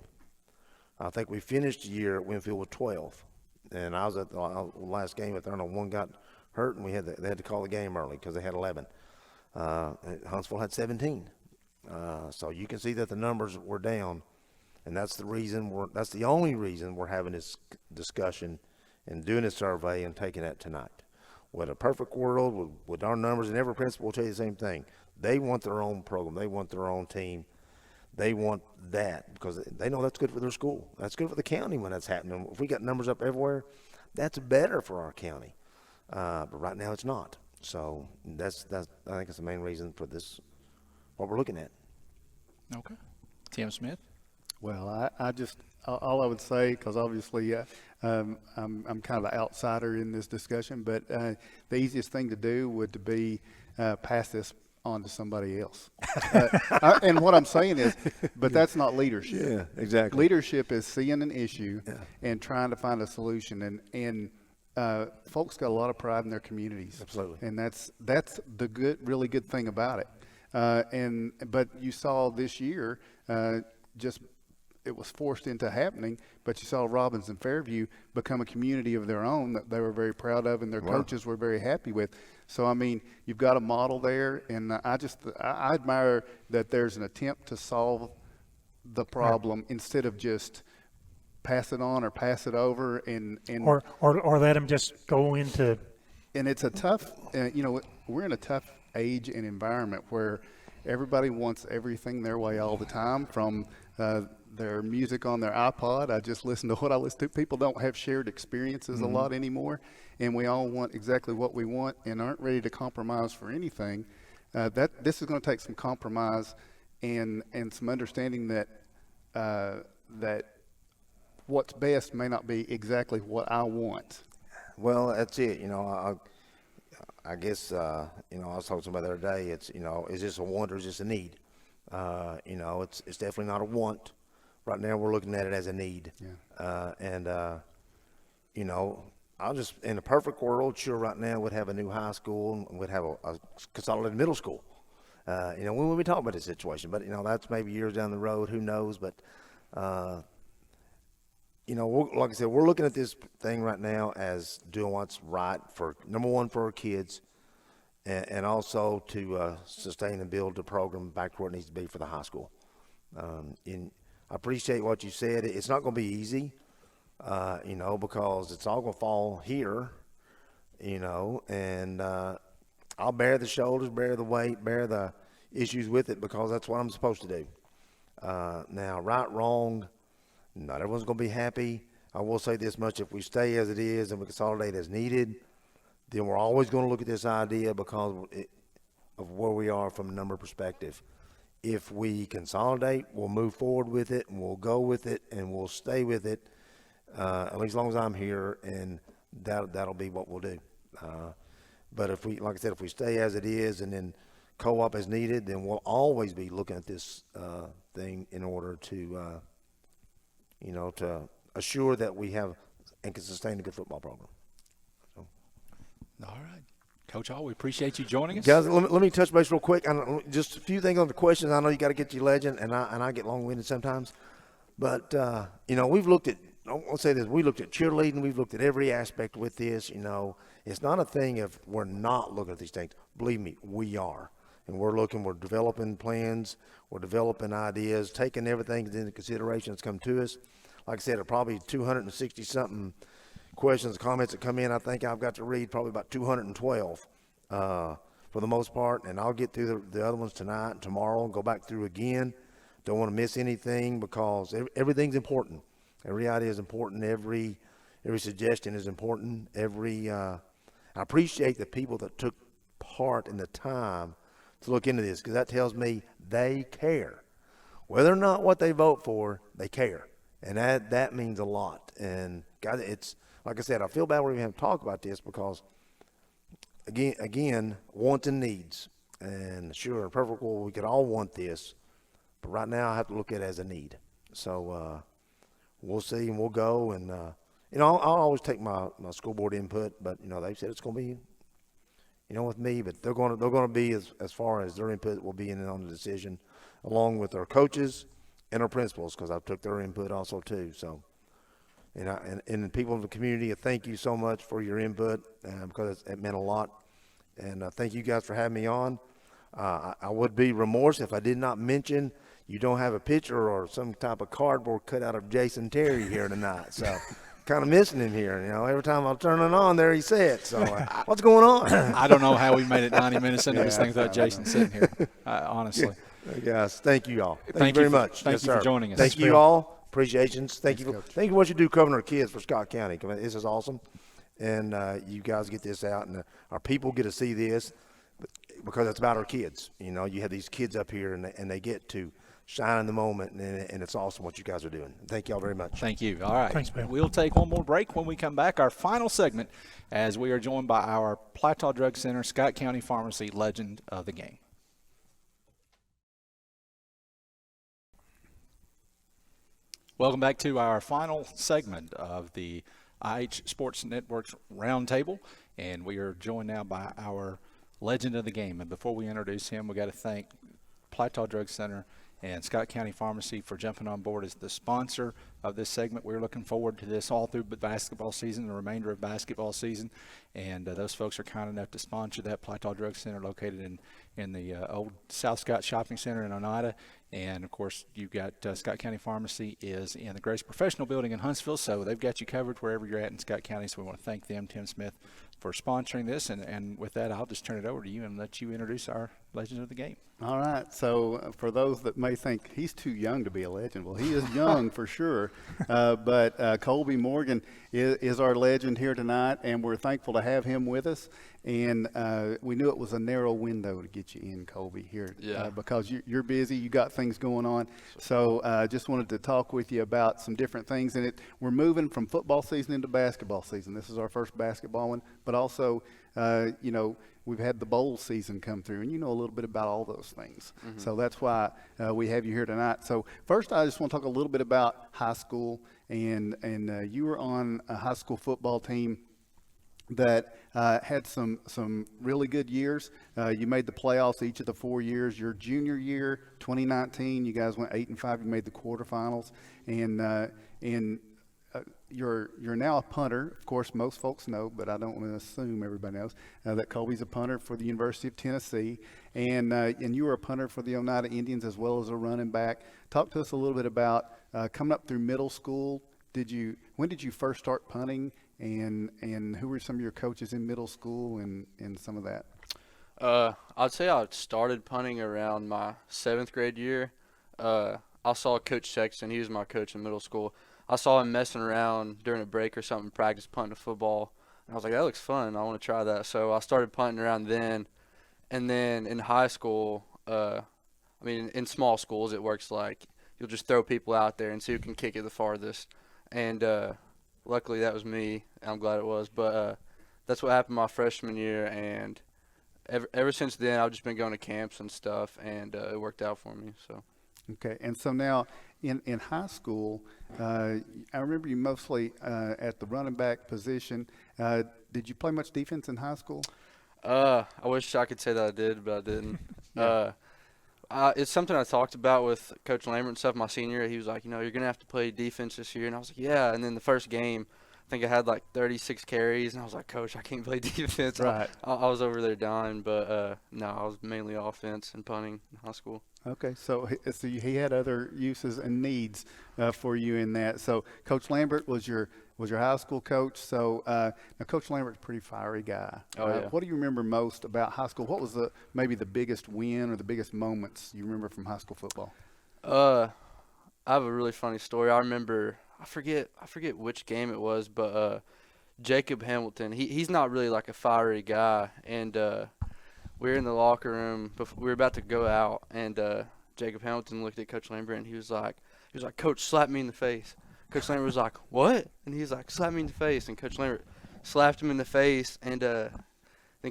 I think we finished the year at Winfield with 12. And I was at the last game at there, and one got hurt, and they had to call the game early because they had 11. Huntsville had 17. So you can see that the numbers were down, and that's the only reason we're having this discussion and doing this survey and taking that tonight. With a perfect world, with our numbers, and every principal will tell you the same thing. They want their own program. They want their own team. They want that because they know that's good for their school. That's good for the county when that's happening. If we got numbers up everywhere, that's better for our county. But right now it's not. So that's I think it's the main reason for this, what we're looking at. Okay. Tim Smith? Well, I just, all I would say, because obviously I'm kind of the outsider in this discussion, but the easiest thing to do would be pass this on to somebody else. And what I'm saying is, but that's not leadership. Yeah, exactly. Leadership is seeing an issue and trying to find a solution. And folks got a lot of pride in their communities. Absolutely. And that's the really good thing about it. But you saw this year, it was forced into happening, but you saw Robbins and Fairview become a community of their own that they were very proud of and their coaches were very happy with. So, I mean, you've got a model there, and I admire that there's an attempt to solve the problem instead of just pass it on or pass it over or let them just go into. And it's a tough, we're in a tough age and environment where everybody wants everything their way all the time, from their music on their iPod. I just listen to what I listen to. People don't have shared experiences a lot anymore, and we all want exactly what we want and aren't ready to compromise for anything. This is going to take some compromise and some understanding that that what's best may not be exactly what I want. Well, that's it. I guess, I was talking to somebody the other day. It's, is this a want or is this a need? It's definitely not a want. Right now we're looking at it as a need. Yeah. I'll just, in a perfect world, sure, right now we'd have a new high school and we'd have a consolidated middle school. We wouldn't be talking about this situation, but, that's maybe years down the road, who knows, but, like I said, we're looking at this thing right now as doing what's right for, number one, for our kids, and also to sustain and build the program back to where it needs to be for the high school. And I appreciate what you said. It's not going to be easy, because it's all going to fall here, and I'll bear the shoulders, bear the weight, bear the issues with it because that's what I'm supposed to do. Now, right, wrong, not everyone's going to be happy. I will say this much: if we stay as it is and we consolidate as needed, then we're always going to look at this idea because of where we are from a number perspective. If we consolidate, we'll move forward with it, and we'll go with it, and we'll stay with it, at least as long as I'm here, and that'll be what we'll do. But if we, like I said, if we stay as it is and then co-op as needed, then we'll always be looking at this thing in order to to assure that we have and can sustain a good football program. So. All right. Coach Hall, we appreciate you joining us. Guys, let me touch base real quick. Just a few things on the questions. I know you got to get to your legend, and I get long-winded sometimes. But, we've looked at – I'll say this. We looked at cheerleading. We've looked at every aspect with this. It's not a thing if we're not looking at these things. Believe me, we are. And we're developing plans. We're developing ideas, taking everything into consideration that's come to us. Like I said, probably 260-something questions, comments that come in. I think I've got to read probably about 212 for the most part. And I'll get through the other ones tonight and tomorrow and go back through again. Don't want to miss anything because everything's important. Every idea is important. Every suggestion is important. I appreciate the people that took part in the time to look into this because that tells me they care. Whether or not what they vote for, they care. And that means a lot. And God, it's like I said, I feel bad we have to talk about this because again, wants and needs. And sure, in a perfect world, we could all want this, but right now I have to look at it as a need. So we'll see and we'll go. And I'll always take my school board input, but they said it's going to be with me, but they're going to be as far as their input will be in on the decision, along with our coaches and our principals, because I took their input also too. So, and people in the community, thank you so much for your input because it meant a lot. And thank you guys for having me on. I would be remorse if I did not mention you don't have a picture or some type of cardboard cut out of Jason Terry here tonight. So kind of missing him here. Every time I turn it on, there he sits. So what's going on? I don't know how we made it 90 minutes into this thing without Jason sitting here, honestly. Guys, thank you all. Thank you you very much. Thank you for joining us. Thank you all. Appreciations. Thank you for what you do covering our kids for Scott County. This is awesome. And you guys get this out, and our people get to see this because it's about our kids. You have these kids up here, and they get to shine in the moment, and it's awesome what you guys are doing. Thank you all very much. Thank you. All right. Thanks, Bill. We'll take one more break. When we come back, our final segment, as we are joined by our Plateau Drug Center, Scott County Pharmacy legend of the game. Welcome back to our final segment of the IH Sports Network's Roundtable, and we are joined now by our legend of the game. And before we introduce him, we got to thank Plateau Drug Center and Scott County Pharmacy for jumping on board as the sponsor of this segment. We're looking forward to this all through basketball season, the remainder of basketball season, and those folks are kind enough to sponsor that. Plateau Drug Center, located in the old South Scott Shopping Center in Oneida. And, of course, you've got Scott County Pharmacy is in the Grace Professional Building in Huntsville, so they've got you covered wherever you're at in Scott County. So we want to thank them, Tim Smith, for sponsoring this. And with that, I'll just turn it over to you and let you introduce our legend of the game. All right. So for those that may think he's too young to be a legend, well, he is young for sure. But Colby Morgan is our legend here tonight, and we're thankful to have him with us. And we knew it was a narrow window to get you in, Colby, here, because you're busy. You got things going on. So just wanted to talk with you about some different things. And we're moving from football season into basketball season. This is our first basketball one, but also, we've had the bowl season come through, and you know a little bit about all those things. Mm-hmm. So that's why we have you here tonight. So first, I just want to talk a little bit about high school, and you were on a high school football team that had some really good years. You made the playoffs each of the 4 years. Your junior year, 2019, you guys went 8-5. You made the quarterfinals, and you're now a punter. Of course, most folks know, but I don't want to assume everybody knows that Colby's a punter for the University of Tennessee, and you were a punter for the Oneida Indians as well as a running back. Talk to us a little bit about coming up through middle school. When did you first start punting, and who were some of your coaches in middle school and some of that? I'd say I started punting around my 7th grade year. I saw Coach Sexton. He was my coach in middle school. I saw him messing around during a break or something, practice punting a football. And I was like, that looks fun. I want to try that. So I started punting around then. And then in high school, in small schools, it works like you'll just throw people out there and see who can kick it the farthest. And luckily that was me. I'm glad it was. But that's what happened my freshman year. And ever since then, I've just been going to camps and stuff, and it worked out for me. So. Okay, and so now in high school, I remember you mostly at the running back position. Did you play much defense in high school? I wish I could say that I did, but I didn't. It's something I talked about with Coach Lambert and stuff my senior year. He was like, you're going to have to play defense this year. And I was like, yeah. And then the first game, I think I had like 36 carries, and I was like, Coach, I can't play defense. Right. I was over there dying, but no, I was mainly offense and punting in high school. Okay, so he had other uses and needs for you in that. So Coach Lambert was your high school coach. So now Coach Lambert's a pretty fiery guy. Oh, yeah. What do you remember most about high school? What was maybe the biggest win or the biggest moments you remember from high school football? I have a really funny story. I remember I forget which game it was, but Jacob Hamilton. He's not really like a fiery guy, and we were in the locker room before we were about to go out, and Jacob Hamilton looked at Coach Lambert, and he was like, Coach, slap me in the face. Coach Lambert was like, what? And he was like, slap me in the face. And Coach Lambert slapped him in the face, and then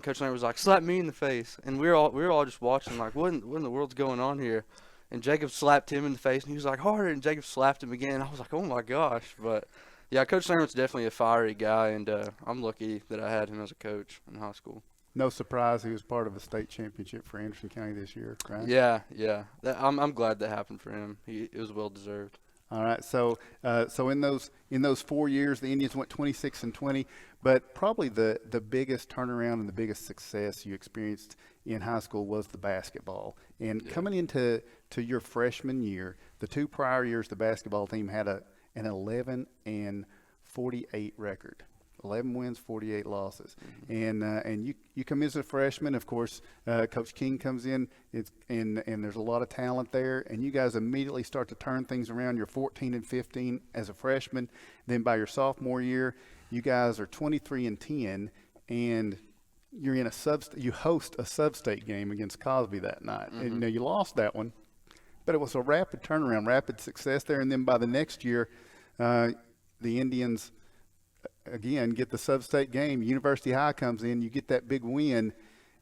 Coach Lambert was like, slap me in the face. And we were all just watching like, what in the world's going on here? And Jacob slapped him in the face, and he was like, harder. And Jacob slapped him again. I was like, oh my gosh. But yeah, Coach Lambert's definitely a fiery guy, and I'm lucky that I had him as a coach in high school. No surprise he was part of a state championship for Anderson County this year, right? Yeah. I'm glad that happened for him. It was well deserved. All right. So in those 4 years, the Indians went 26-20, but probably the biggest turnaround and the biggest success you experienced in high school was the basketball. And coming into your freshman year, the 2 prior years, the basketball team had an 11-4 48 record. 11 wins, 48 losses. And you come in as a freshman, of course, Coach King comes in, and there's a lot of talent there, and you guys immediately start to turn things around. You're 14-15 as a freshman. Then by your sophomore year, you guys are 23-10, and you're in you host a sub-state game against Cosby that night. And you lost that one, but it was a rapid turnaround, rapid success there. And then by the next year, the Indians – again, get the sub-state game. University High comes in, you get that big win,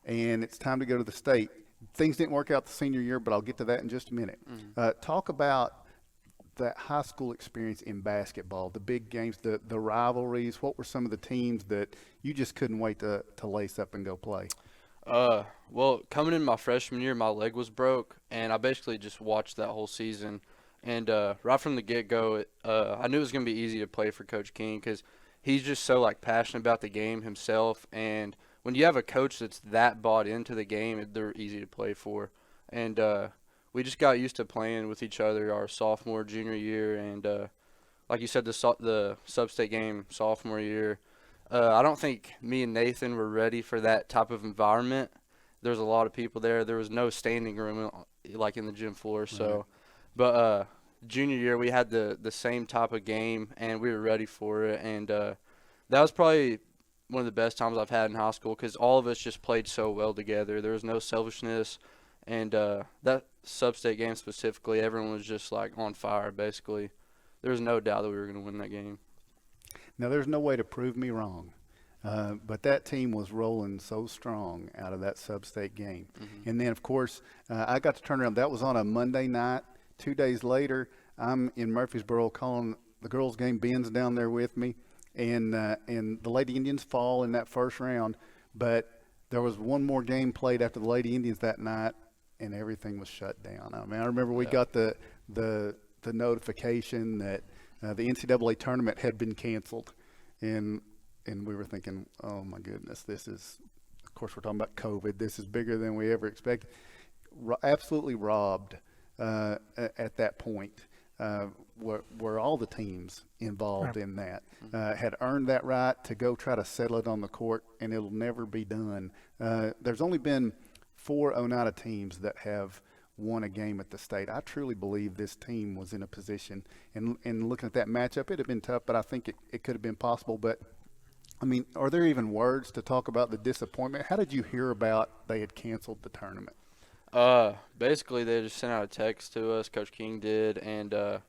and it's time to go to the state. Things didn't work out the senior year, but I'll get to that in just a minute. Talk about that high school experience in basketball, the big games, the rivalries. What were some of the teams that you just couldn't wait to lace up and go play? Well, coming in my freshman year, my leg was broke, and I basically just watched that whole season. And right from the get-go, I knew it was going to be easy to play for Coach King because he's just so passionate about the game himself, and when you have a coach that's that bought into the game, they're easy to play for. And we just got used to playing with each other our sophomore, junior year, and like you said, the sub-state game sophomore year. I don't think me and Nathan were ready for that type of environment. There's a lot of people there. There was no standing room like in the gym floor, so. But junior year, we had the same type of game, and we were ready for it. And that was probably one of the best times I've had in high school because all of us just played so well together. There was no selfishness. And that sub-state game specifically, everyone was just on fire, basically. There was no doubt that we were going to win that game. Now, there's no way to prove me wrong, but that team was rolling so strong out of that sub-state game. And then, of course, I got to turn around. That was on a Monday night. 2 days later, I'm in Murfreesboro calling the girls' game. Ben's down there with me, and the Lady Indians fall in that first round. But there was one more game played after the Lady Indians that night, and everything was shut down. I mean, I remember we got the notification that the NCAA tournament had been canceled, and we were thinking, oh my goodness, this is, of course, we're talking about COVID. This is bigger than we ever expected. Absolutely robbed. At that point, were all the teams involved in that had earned that right to go try to settle it on the court, and it'll never be done. There's only been 4 Oneida teams that have won a game at the state. I truly believe this team was in a position, and looking at that matchup, it had been tough, but I think it could have been possible. But, I mean, are there even words to talk about the disappointment? How did you hear about they had canceled the tournament? Basically, they just sent out a text to us, Coach King did, and, I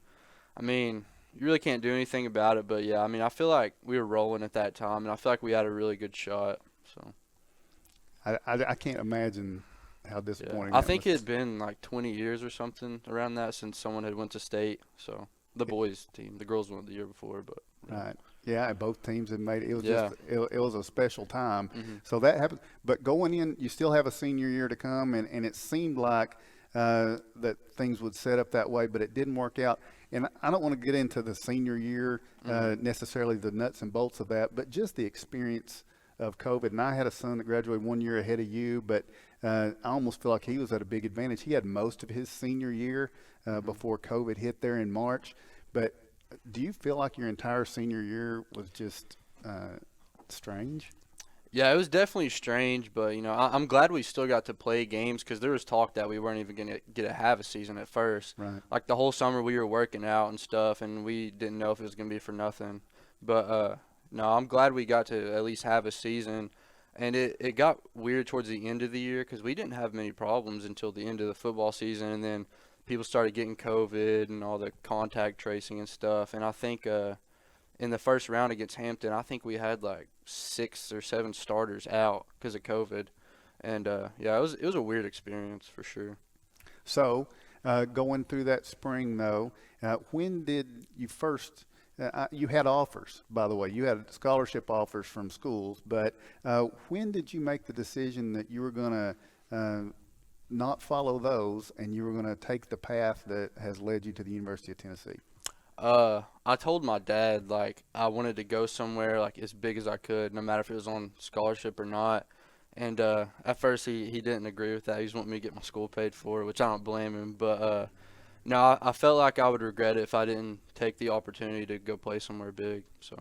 mean, you really can't do anything about it, but, yeah, I mean, I feel like we were rolling at that time, and I feel like we had a really good shot, so. I can't imagine how disappointing I think it had been 20 years or something around that since someone had went to state, so the boys team. The girls went the year before, but. Right. Yeah, both teams had made it. It was just it was a special time. So that happened. But going in, you still have a senior year to come, and it seemed like that things would set up that way, but it didn't work out. And I don't want to get into the senior year necessarily, the nuts and bolts of that, but just the experience of COVID. And I had a son that graduated 1 year ahead of you, but I almost feel like he was at a big advantage. He had most of his senior year before COVID hit there in March. But do you feel like your entire senior year was just strange? Yeah, it was definitely strange, but, I'm glad we still got to play games because there was talk that we weren't even going to get to have a season at first. Right. Like the whole summer we were working out and stuff, and we didn't know if it was going to be for nothing. But, no, I'm glad we got to at least have a season. And it got weird towards the end of the year because we didn't have many problems until the end of the football season, and then people started getting COVID and all the contact tracing and stuff. And I think in the first round against Hampton, I think we had 6 or 7 starters out because of COVID. And, yeah, it was a weird experience for sure. So going through that spring, though, when did you first you had offers, by the way. You had scholarship offers from schools. But when did you make the decision that you were going to not follow those and you were going to take the path that has led you to the University of Tennessee? I told my dad, I wanted to go somewhere, as big as I could, no matter if it was on scholarship or not. And at first he didn't agree with that. He just wanted me to get my school paid for, which I don't blame him. But No, I felt like I would regret it if I didn't take the opportunity to go play somewhere big. So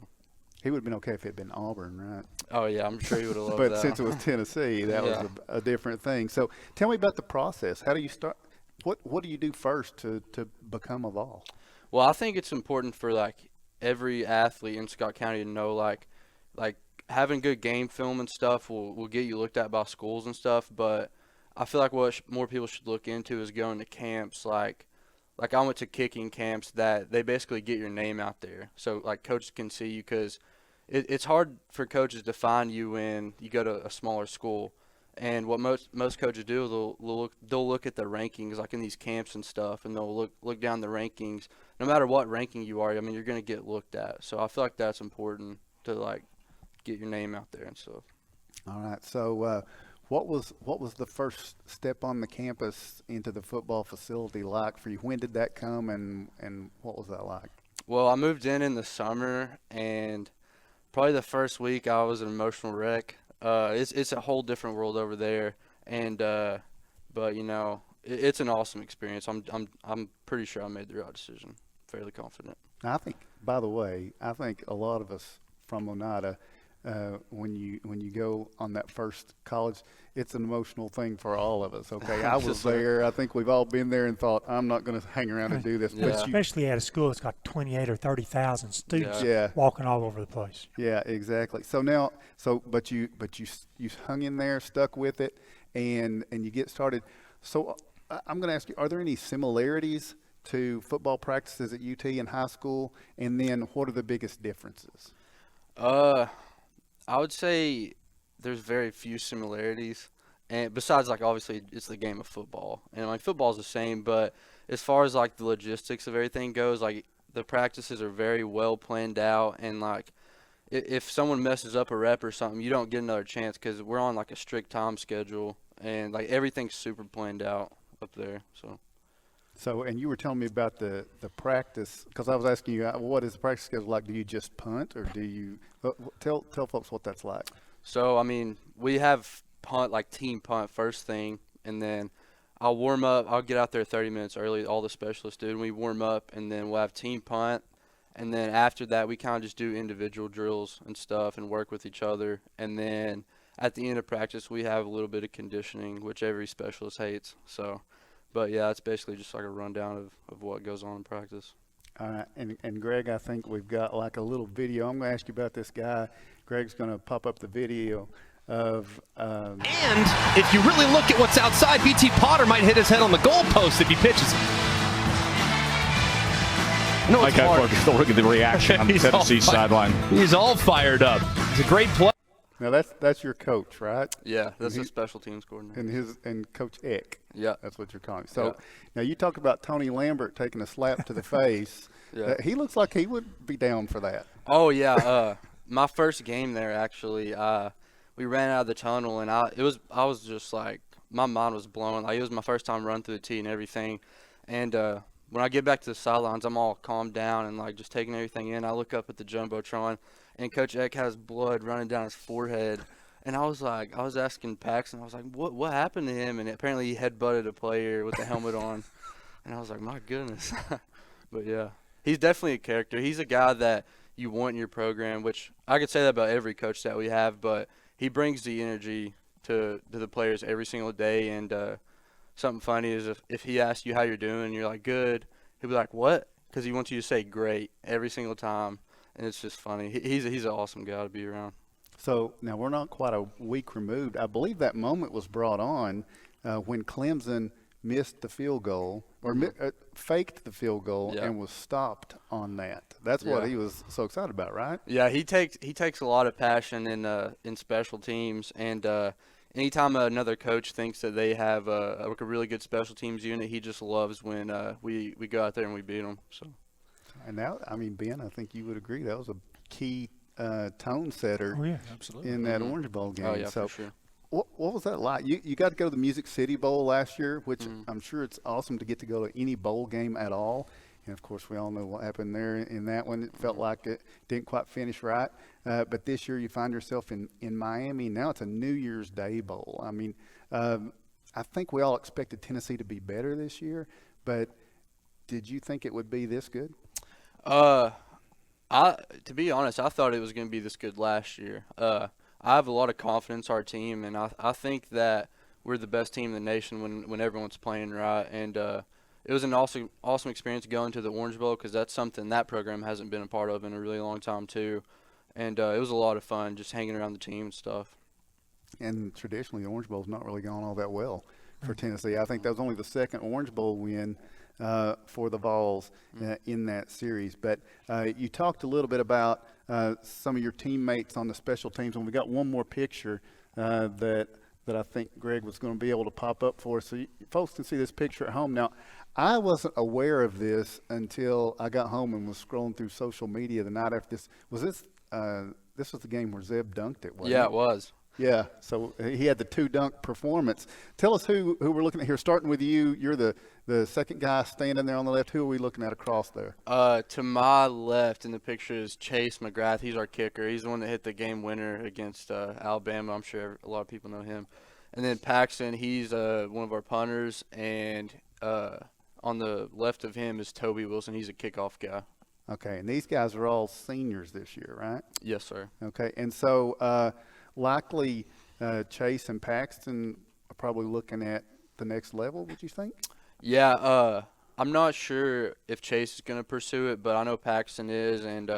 he would have been okay if it had been Auburn, right? Oh yeah, I'm sure he would have loved but that. since it was Tennessee, that was a different thing. So tell me about the process. How do you start? What do you do first to become a Vol? Well, I think it's important for like every athlete in Scott County to know like having good game film and stuff will get you looked at by schools and stuff. But I feel like what more people should look into is going to camps like I went to kicking camps that they basically get your name out there, so like coaches can see you, because it's hard for coaches to find you when you go to a smaller school. And what most coaches do is they'll look at the rankings like in these camps and stuff, and they'll look down the rankings. No matter what ranking you are, I mean, you're going to get looked at. So I feel like that's important to like get your name out there and stuff. All right. So what was the first step on the campus into the football facility like for you? When did that come, and what was that like? Well, I moved in the summer, and probably the first week I was an emotional wreck. It's a whole different world over there, and but you know it's an awesome experience. I'm pretty sure I made the right decision. Fairly confident. I think, by the way, a lot of us from Oneida, when you go on that first college, it's an emotional thing for all of us. Okay, I was there. I think we've all been there and thought, I'm not going to hang around and do this. Yeah. But especially at a school that's got 28 or 30,000 students walking all over the place. Yeah, exactly. So but you hung in there, stuck with it, and you get started. So I'm going to ask you, are there any similarities to football practices at UT in high school, and then what are the biggest differences? I would say there's very few similarities, and besides like obviously it's the game of football, and like football's the same, but as far as like the logistics of everything goes, like the practices are very well planned out, and like if someone messes up a rep or something, you don't get another chance because we're on like a strict time schedule, and like everything's super planned out up there. So, and you were telling me about the practice, because I was asking you, what is the practice schedule like? Do you just punt, or do you tell folks what that's like? So, I mean, we have punt, like team punt first thing, and then I'll warm up. I'll get out there 30 minutes early, all the specialists do, and we warm up, and then we'll have team punt. And then after that, we kind of just do individual drills and stuff and work with each other. And then at the end of practice, we have a little bit of conditioning, which every specialist hates. So. But, yeah, it's basically just like a rundown of what goes on in practice. All right. And Greg, I think we've got like a little video. I'm going to ask you about this guy. Greg's going to pop up the video of and if you really look at what's outside, BT Potter might hit his head on the goalpost if he pitches it. No, Mike Eckler, still look at the reaction on the Tennessee sideline. He's all fired up. It's a great play. Now that's your coach, right? Yeah, that's the special teams coordinator. And Coach Eck. Yeah, that's what you're calling. So now you talk about Tony Lambert taking a slap to the face. Yeah, he looks like he would be down for that. Oh yeah, my first game there actually, we ran out of the tunnel, and I was just like, my mind was blown. Like it was my first time running through the tee and everything, and when I get back to the sidelines, I'm all calmed down and like just taking everything in. I look up at the jumbotron, and Coach Eck has blood running down his forehead. And I was asking Paxton, I was like, what happened to him? And apparently he headbutted a player with the helmet on. And I was like, my goodness. But, yeah, he's definitely a character. He's a guy that you want in your program, which I could say that about every coach that we have. But he brings the energy to the players every single day. And something funny is if he asks you how you're doing and you're like, good, he'll be like, what? Because he wants you to say great every single time. And it's just funny. He's an awesome guy to be around. So now we're not quite a week removed. I believe that moment was brought on when Clemson missed the field goal or faked the field goal and was stopped on that. That's what he was so excited about, right? Yeah, he takes a lot of passion in special teams, and anytime another coach thinks that they have a really good special teams unit, he just loves when we go out there and we beat them. So. And now, I mean, Ben, I think you would agree that was a key tone setter in that Orange Bowl game. Oh, yeah, so for sure. What was that like? You got to go to the Music City Bowl last year, which I'm sure it's awesome to get to go to any bowl game at all. And, of course, we all know what happened there in that one. It felt like it didn't quite finish right. But this year you find yourself in Miami. Now it's a New Year's Day Bowl. I mean, I think we all expected Tennessee to be better this year, but Did you think it would be this good? To be honest, I thought it was going to be this good last year. I have a lot of confidence in our team, and I think that we're the best team in the nation when everyone's playing right. And it was an awesome experience going to the Orange Bowl because that's something that program hasn't been a part of in a really long time too. And it was a lot of fun just hanging around the team and stuff. And traditionally, the Orange Bowl's not really gone all that well for Tennessee. I think that was only the second Orange Bowl win for the Vols in that series. But you talked a little bit about some of your teammates on the special teams, and we got one more picture that I think Greg was going to be able to pop up for us. So folks can see this picture at home. Now, I wasn't aware of this until I got home and was scrolling through social media the night after this. This was the game where Zeb dunked it, wasn't it? Yeah, it was. Yeah, so he had the 2-dunk performance. Tell us who we're looking at here. Starting with you, you're the second guy standing there on the left. Who are we looking at across there? To my left in the picture is Chase McGrath. He's our kicker. He's the one that hit the game winner against Alabama. I'm sure a lot of people know him. And then Paxton, he's one of our punters. And on the left of him is Toby Wilson. He's a kickoff guy. Okay, and these guys are all seniors this year, right? Yes, sir. Okay, and so likely Chase and Paxton are probably looking at the next level, would you think? Yeah, I'm not sure if Chase is going to pursue it, but I know Paxton is, and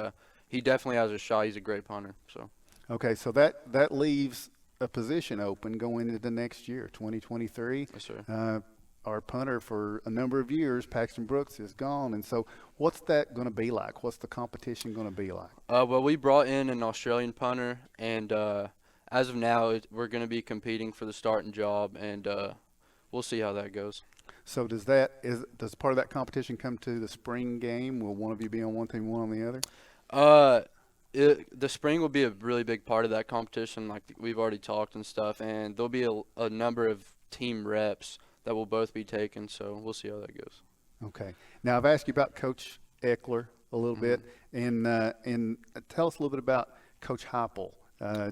he definitely has a shot. He's a great punter. So. Okay, so that leaves a position open going into the next year, 2023. Yes, sir. Our punter for a number of years, Paxton Brooks, is gone. And so what's that going to be like? What's the competition going to be like? Well, we brought in an Australian punter, and as of now, we're going to be competing for the starting job, and we'll see how that goes. So does part of that competition come to the spring game? Will one of you be on one team, one on the other? The spring will be a really big part of that competition, like we've already talked and stuff, and there'll be a number of team reps that will both be taken, so we'll see how that goes. Okay. Now, I've asked you about Coach Eckler a little bit, and tell us a little bit about Coach Heupel.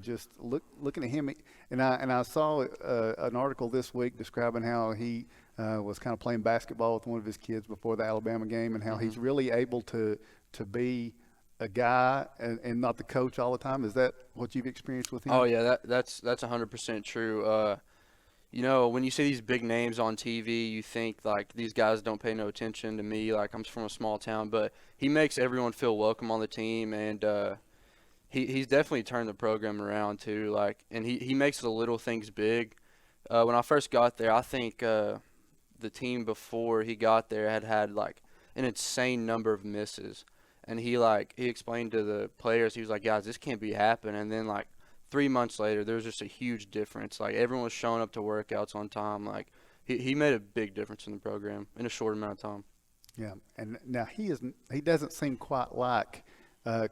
Just looking at him, and I saw an article this week describing how he was kind of playing basketball with one of his kids before the Alabama game, and how he's really able to be a guy and not the coach all the time. Is that what you've experienced with him? Oh yeah, that's 100% true. You know, when you see these big names on TV, you think, like, these guys don't pay no attention to me. Like, I'm from a small town. But he makes everyone feel welcome on the team, and he's definitely turned the program around, too. Like, and he makes the little things big. When I first got there, I think the team before he got there had, like, an insane number of misses. And he explained to the players, he was like, guys, this can't be happening. And then, like, 3 months later, there was just a huge difference. Like, everyone was showing up to workouts on time. Like, he made a big difference in the program in a short amount of time. Yeah, and now he doesn't seem quite like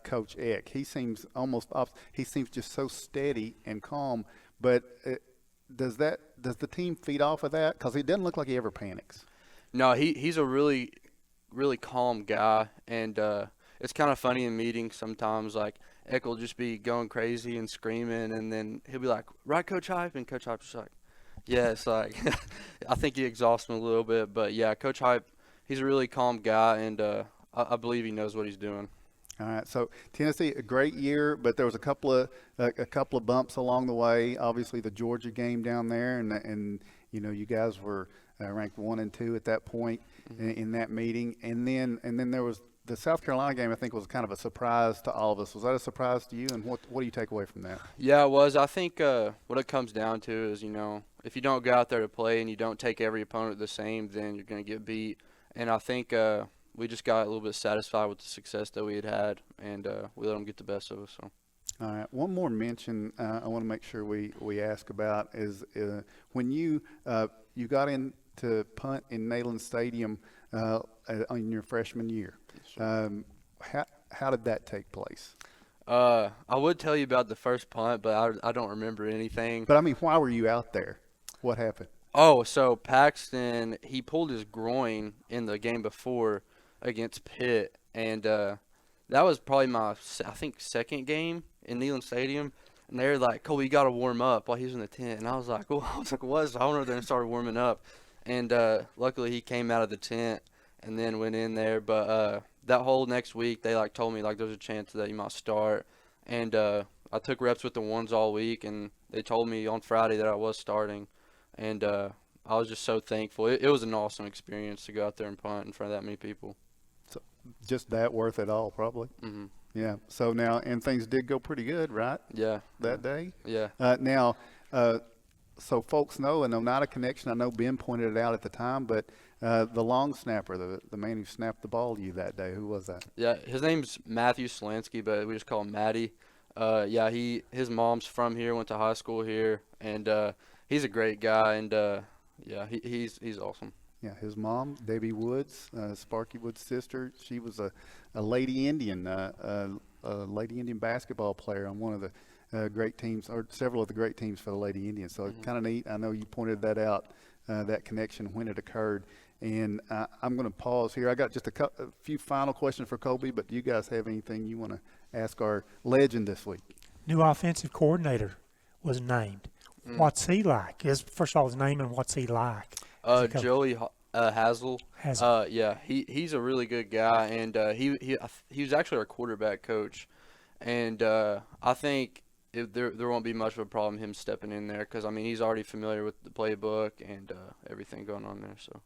Coach Eck. He seems almost opposite. He seems just so steady and calm. But does the team feed off of that? Because he doesn't look like he ever panics. No, he's a really, really calm guy, and it's kind of funny in meetings sometimes. Like, Eck will just be going crazy and screaming, and then he'll be like, right, Coach Hype? And Coach Hype's just like, yeah, it's like, I think he exhausts him a little bit. But, yeah, Coach Hype, he's a really calm guy, and I believe he knows what he's doing. All right, so Tennessee, a great year, but there was a couple of bumps along the way. Obviously, the Georgia game down there, and you know, you guys were ranked 1 and 2 at that point in that meeting, and then there was the South Carolina game. I think was kind of a surprise to all of us. Was that a surprise to you? And what do you take away from that? Yeah, it was. I think what it comes down to is, you know, if you don't go out there to play and you don't take every opponent the same, then you're going to get beat. And I think we just got a little bit satisfied with the success that we had, and we let them get the best of us. So. All right. One more mention I want to make sure we ask about is when you got in to punt in Neyland Stadium in your freshman year. How did that take place? I would tell you about the first punt, but I don't remember anything. But, I mean, why were you out there? What happened? Oh, so Paxton, he pulled his groin in the game before against Pitt, and that was probably my, I think, second game in Neyland Stadium. And they were like, Cole, you got to warm up while he was in the tent. And I was like, what? So I went over there and started warming up. And luckily he came out of the tent, and then went in there. But that whole next week, they like told me like there's a chance that you might start, and I took reps with the ones all week, and they told me on Friday that I was starting, and I was just so thankful. It was an awesome experience to go out there and punt in front of that many people. So just that worth it all, probably. Mhm. Yeah. So now, and things did go pretty good, right? Yeah. That day. Yeah. Now, so folks know, and Oneida connection. I know Ben pointed it out at the time, but the long snapper, the man who snapped the ball to you that day, who was that? Yeah, his name's Matthew Slansky, but we just call him Matty. Yeah, his mom's from here, went to high school here, and he's a great guy, and yeah, he's awesome. Yeah, his mom, Debbie Woods, Sparky Woods' sister. She was a Lady Indian, a Lady Indian basketball player on one of the great teams, or several of the great teams for the Lady Indians. So it's kind of neat. I know you pointed that out, that connection when it occurred. And I'm going to pause here. I got just a few final questions for Colby, but do you guys have anything you want to ask our legend this week? New offensive coordinator was named. What's he like? First of all, his name and what's he like? Joey Hazel. Yeah, he's a really good guy, and he was actually our quarterback coach, and I think there won't be much of a problem him stepping in there because I mean he's already familiar with the playbook and everything going on there. So.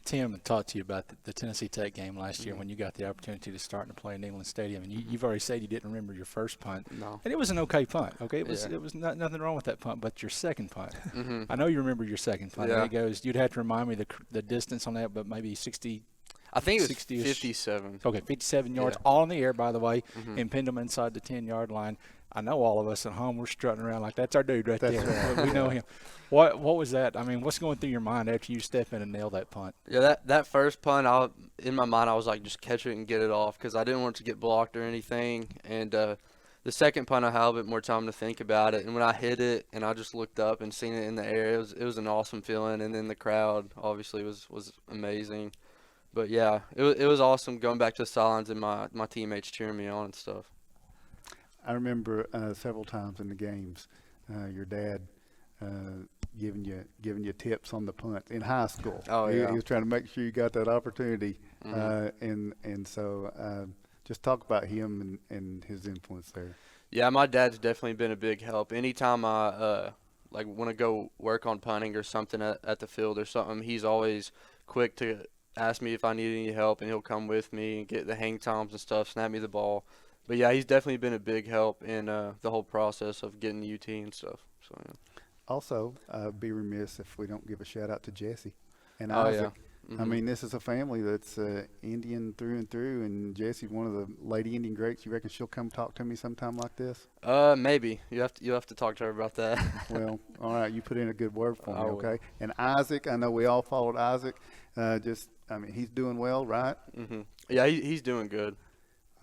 Tim talked to you about the Tennessee Tech game last year when you got the opportunity to start and play in Neyland Stadium, and you've already said you didn't remember your first punt. No. And it was an okay punt. Okay, it was nothing wrong with that punt, but your second punt. I know you remember your second punt. Yeah. And it goes. You'd have to remind me the distance on that, but maybe 60. I think it was 60-ish. 57. Okay, 57 yards, all in the air, by the way, and pinned them inside the 10-yard line. I know all of us at home were strutting around like that's our dude right there. Right. We know him. What was that? I mean, what's going through your mind after you step in and nail that punt? Yeah, that first punt, in my mind I was like, just catch it and get it off because I didn't want it to get blocked or anything. And the second punt, I had a bit more time to think about it. And when I hit it and I just looked up and seen it in the air, it was an awesome feeling. And then the crowd obviously was amazing. But yeah, it was awesome going back to the sidelines and my teammates cheering me on and stuff. I remember several times in the games, your dad giving you tips on the punt in high school. Oh yeah. He was trying to make sure you got that opportunity, and so just talk about him and his influence there. Yeah, my dad's definitely been a big help. Anytime I like want to go work on punting or something at the field or something, he's always quick to ask me if I need any help, and he'll come with me and get the hang times and stuff, snap me the ball. But yeah, he's definitely been a big help in the whole process of getting UT and stuff. So yeah. Also, be remiss if we don't give a shout out to Jesse and Oh, Isaac. yeah. I mean, this is a family that's Indian through and through, and Jesse's one of the Lady Indian greats. You reckon she'll come talk to me sometime like this? Maybe you'll have to talk to her about that. Well, all right, you put in a good word for me, I will. okay? And Isaac, I know we all followed Isaac. I mean, he's doing well, right? Yeah, he's doing good.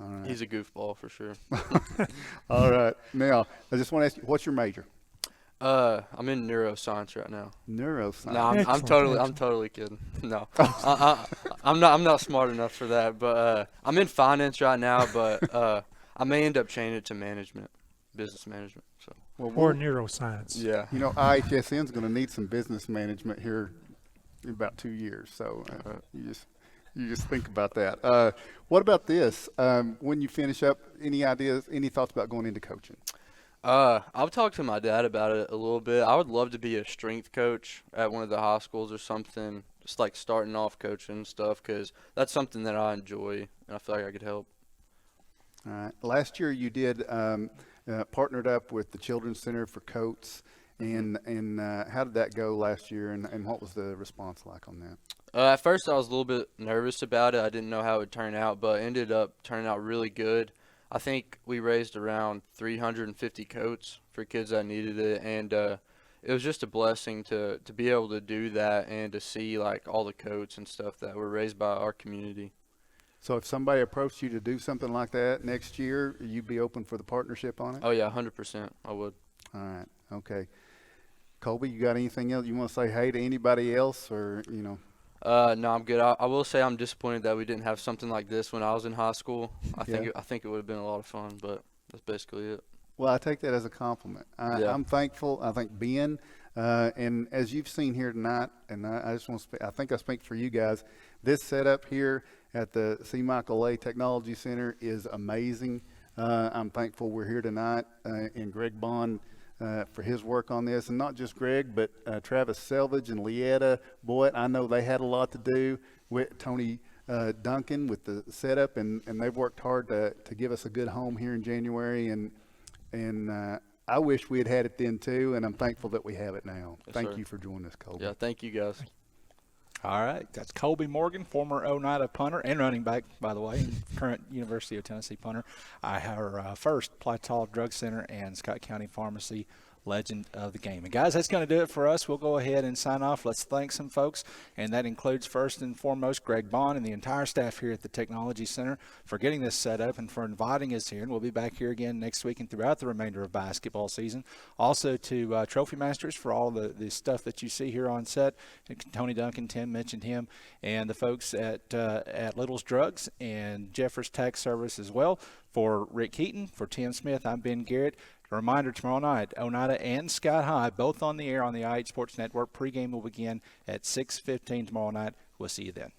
All right. He's a goofball for sure. All right. Now, I just want to ask you, what's your major? I'm in neuroscience right now. Neuroscience. No, I'm totally kidding. No, I'm not smart enough for that. But I'm in finance right now. But I may end up changing it to management, business management. So. Or neuroscience. Yeah. You know, IHSN is going to need some business management here in about 2 years. So you just think about that. What about this? When you finish up, any ideas, any thoughts about going into coaching? I've talked to my dad about it a little bit. I would love to be a strength coach at one of the high schools or something, just like starting off coaching and stuff, because that's something that I enjoy, and I feel like I could help. All right. Last year you did partnered up with the Children's Center for Coats, and how did that go last year, and what was the response like on that? At first I was a little bit nervous about it. I didn't know how it would turn out, but it ended up turning out really good. I think we raised around 350 coats for kids that needed it, and it was just a blessing to be able to do that and to see like all the coats and stuff that were raised by our community. So if somebody approached you to do something like that next year, you'd be open for the partnership on it? Oh yeah, 100%. I would. All right. Okay. Colby, you got anything else you want to say hey to anybody else, or you know? No, I'm good. I will say I'm disappointed that we didn't have something like this when I was in high school. I think it would have been a lot of fun, but that's basically it. Well, I take that as a compliment. I'm thankful. I think Ben, and as you've seen here tonight, and I just want to speak, I think I speak for you guys, this setup here at the C. Michael A. Technology Center is amazing. I'm thankful we're here tonight, and Greg Bond for his work on this, and not just Greg, but Travis Selvage and Lietta. Boy, I know they had a lot to do with Tony Duncan with the setup, and they've worked hard to give us a good home here in January, and I wish we had it then too, and I'm thankful that we have it now. Yes, Thank sir. you for joining us, Colby. Yeah, thank you guys. All right, that's Colby Morgan, former Oneida punter and running back, by the way, and current University of Tennessee punter. Our first Plateau Drug Center and Scott County Pharmacy legend of the game. And guys, that's going to do it for us. We'll go ahead and sign off. Let's thank some folks, and that includes first and foremost Greg Bond and the entire staff here at the Technology Center for getting this set up and for inviting us here. And we'll be back here again next week and throughout the remainder of basketball season. Also to Trophy Masters for all the stuff that you see here on set. Tony Duncan, Tim mentioned him, and the folks at Little's Drugs and Jeffers Tax Service as well. For Rick Keaton, for Tim Smith, I'm Ben Garrett. A reminder, tomorrow night, Oneida and Scott High, both on the air on the IH Sports Network. Pregame will begin at 6:15 tomorrow night. We'll see you then.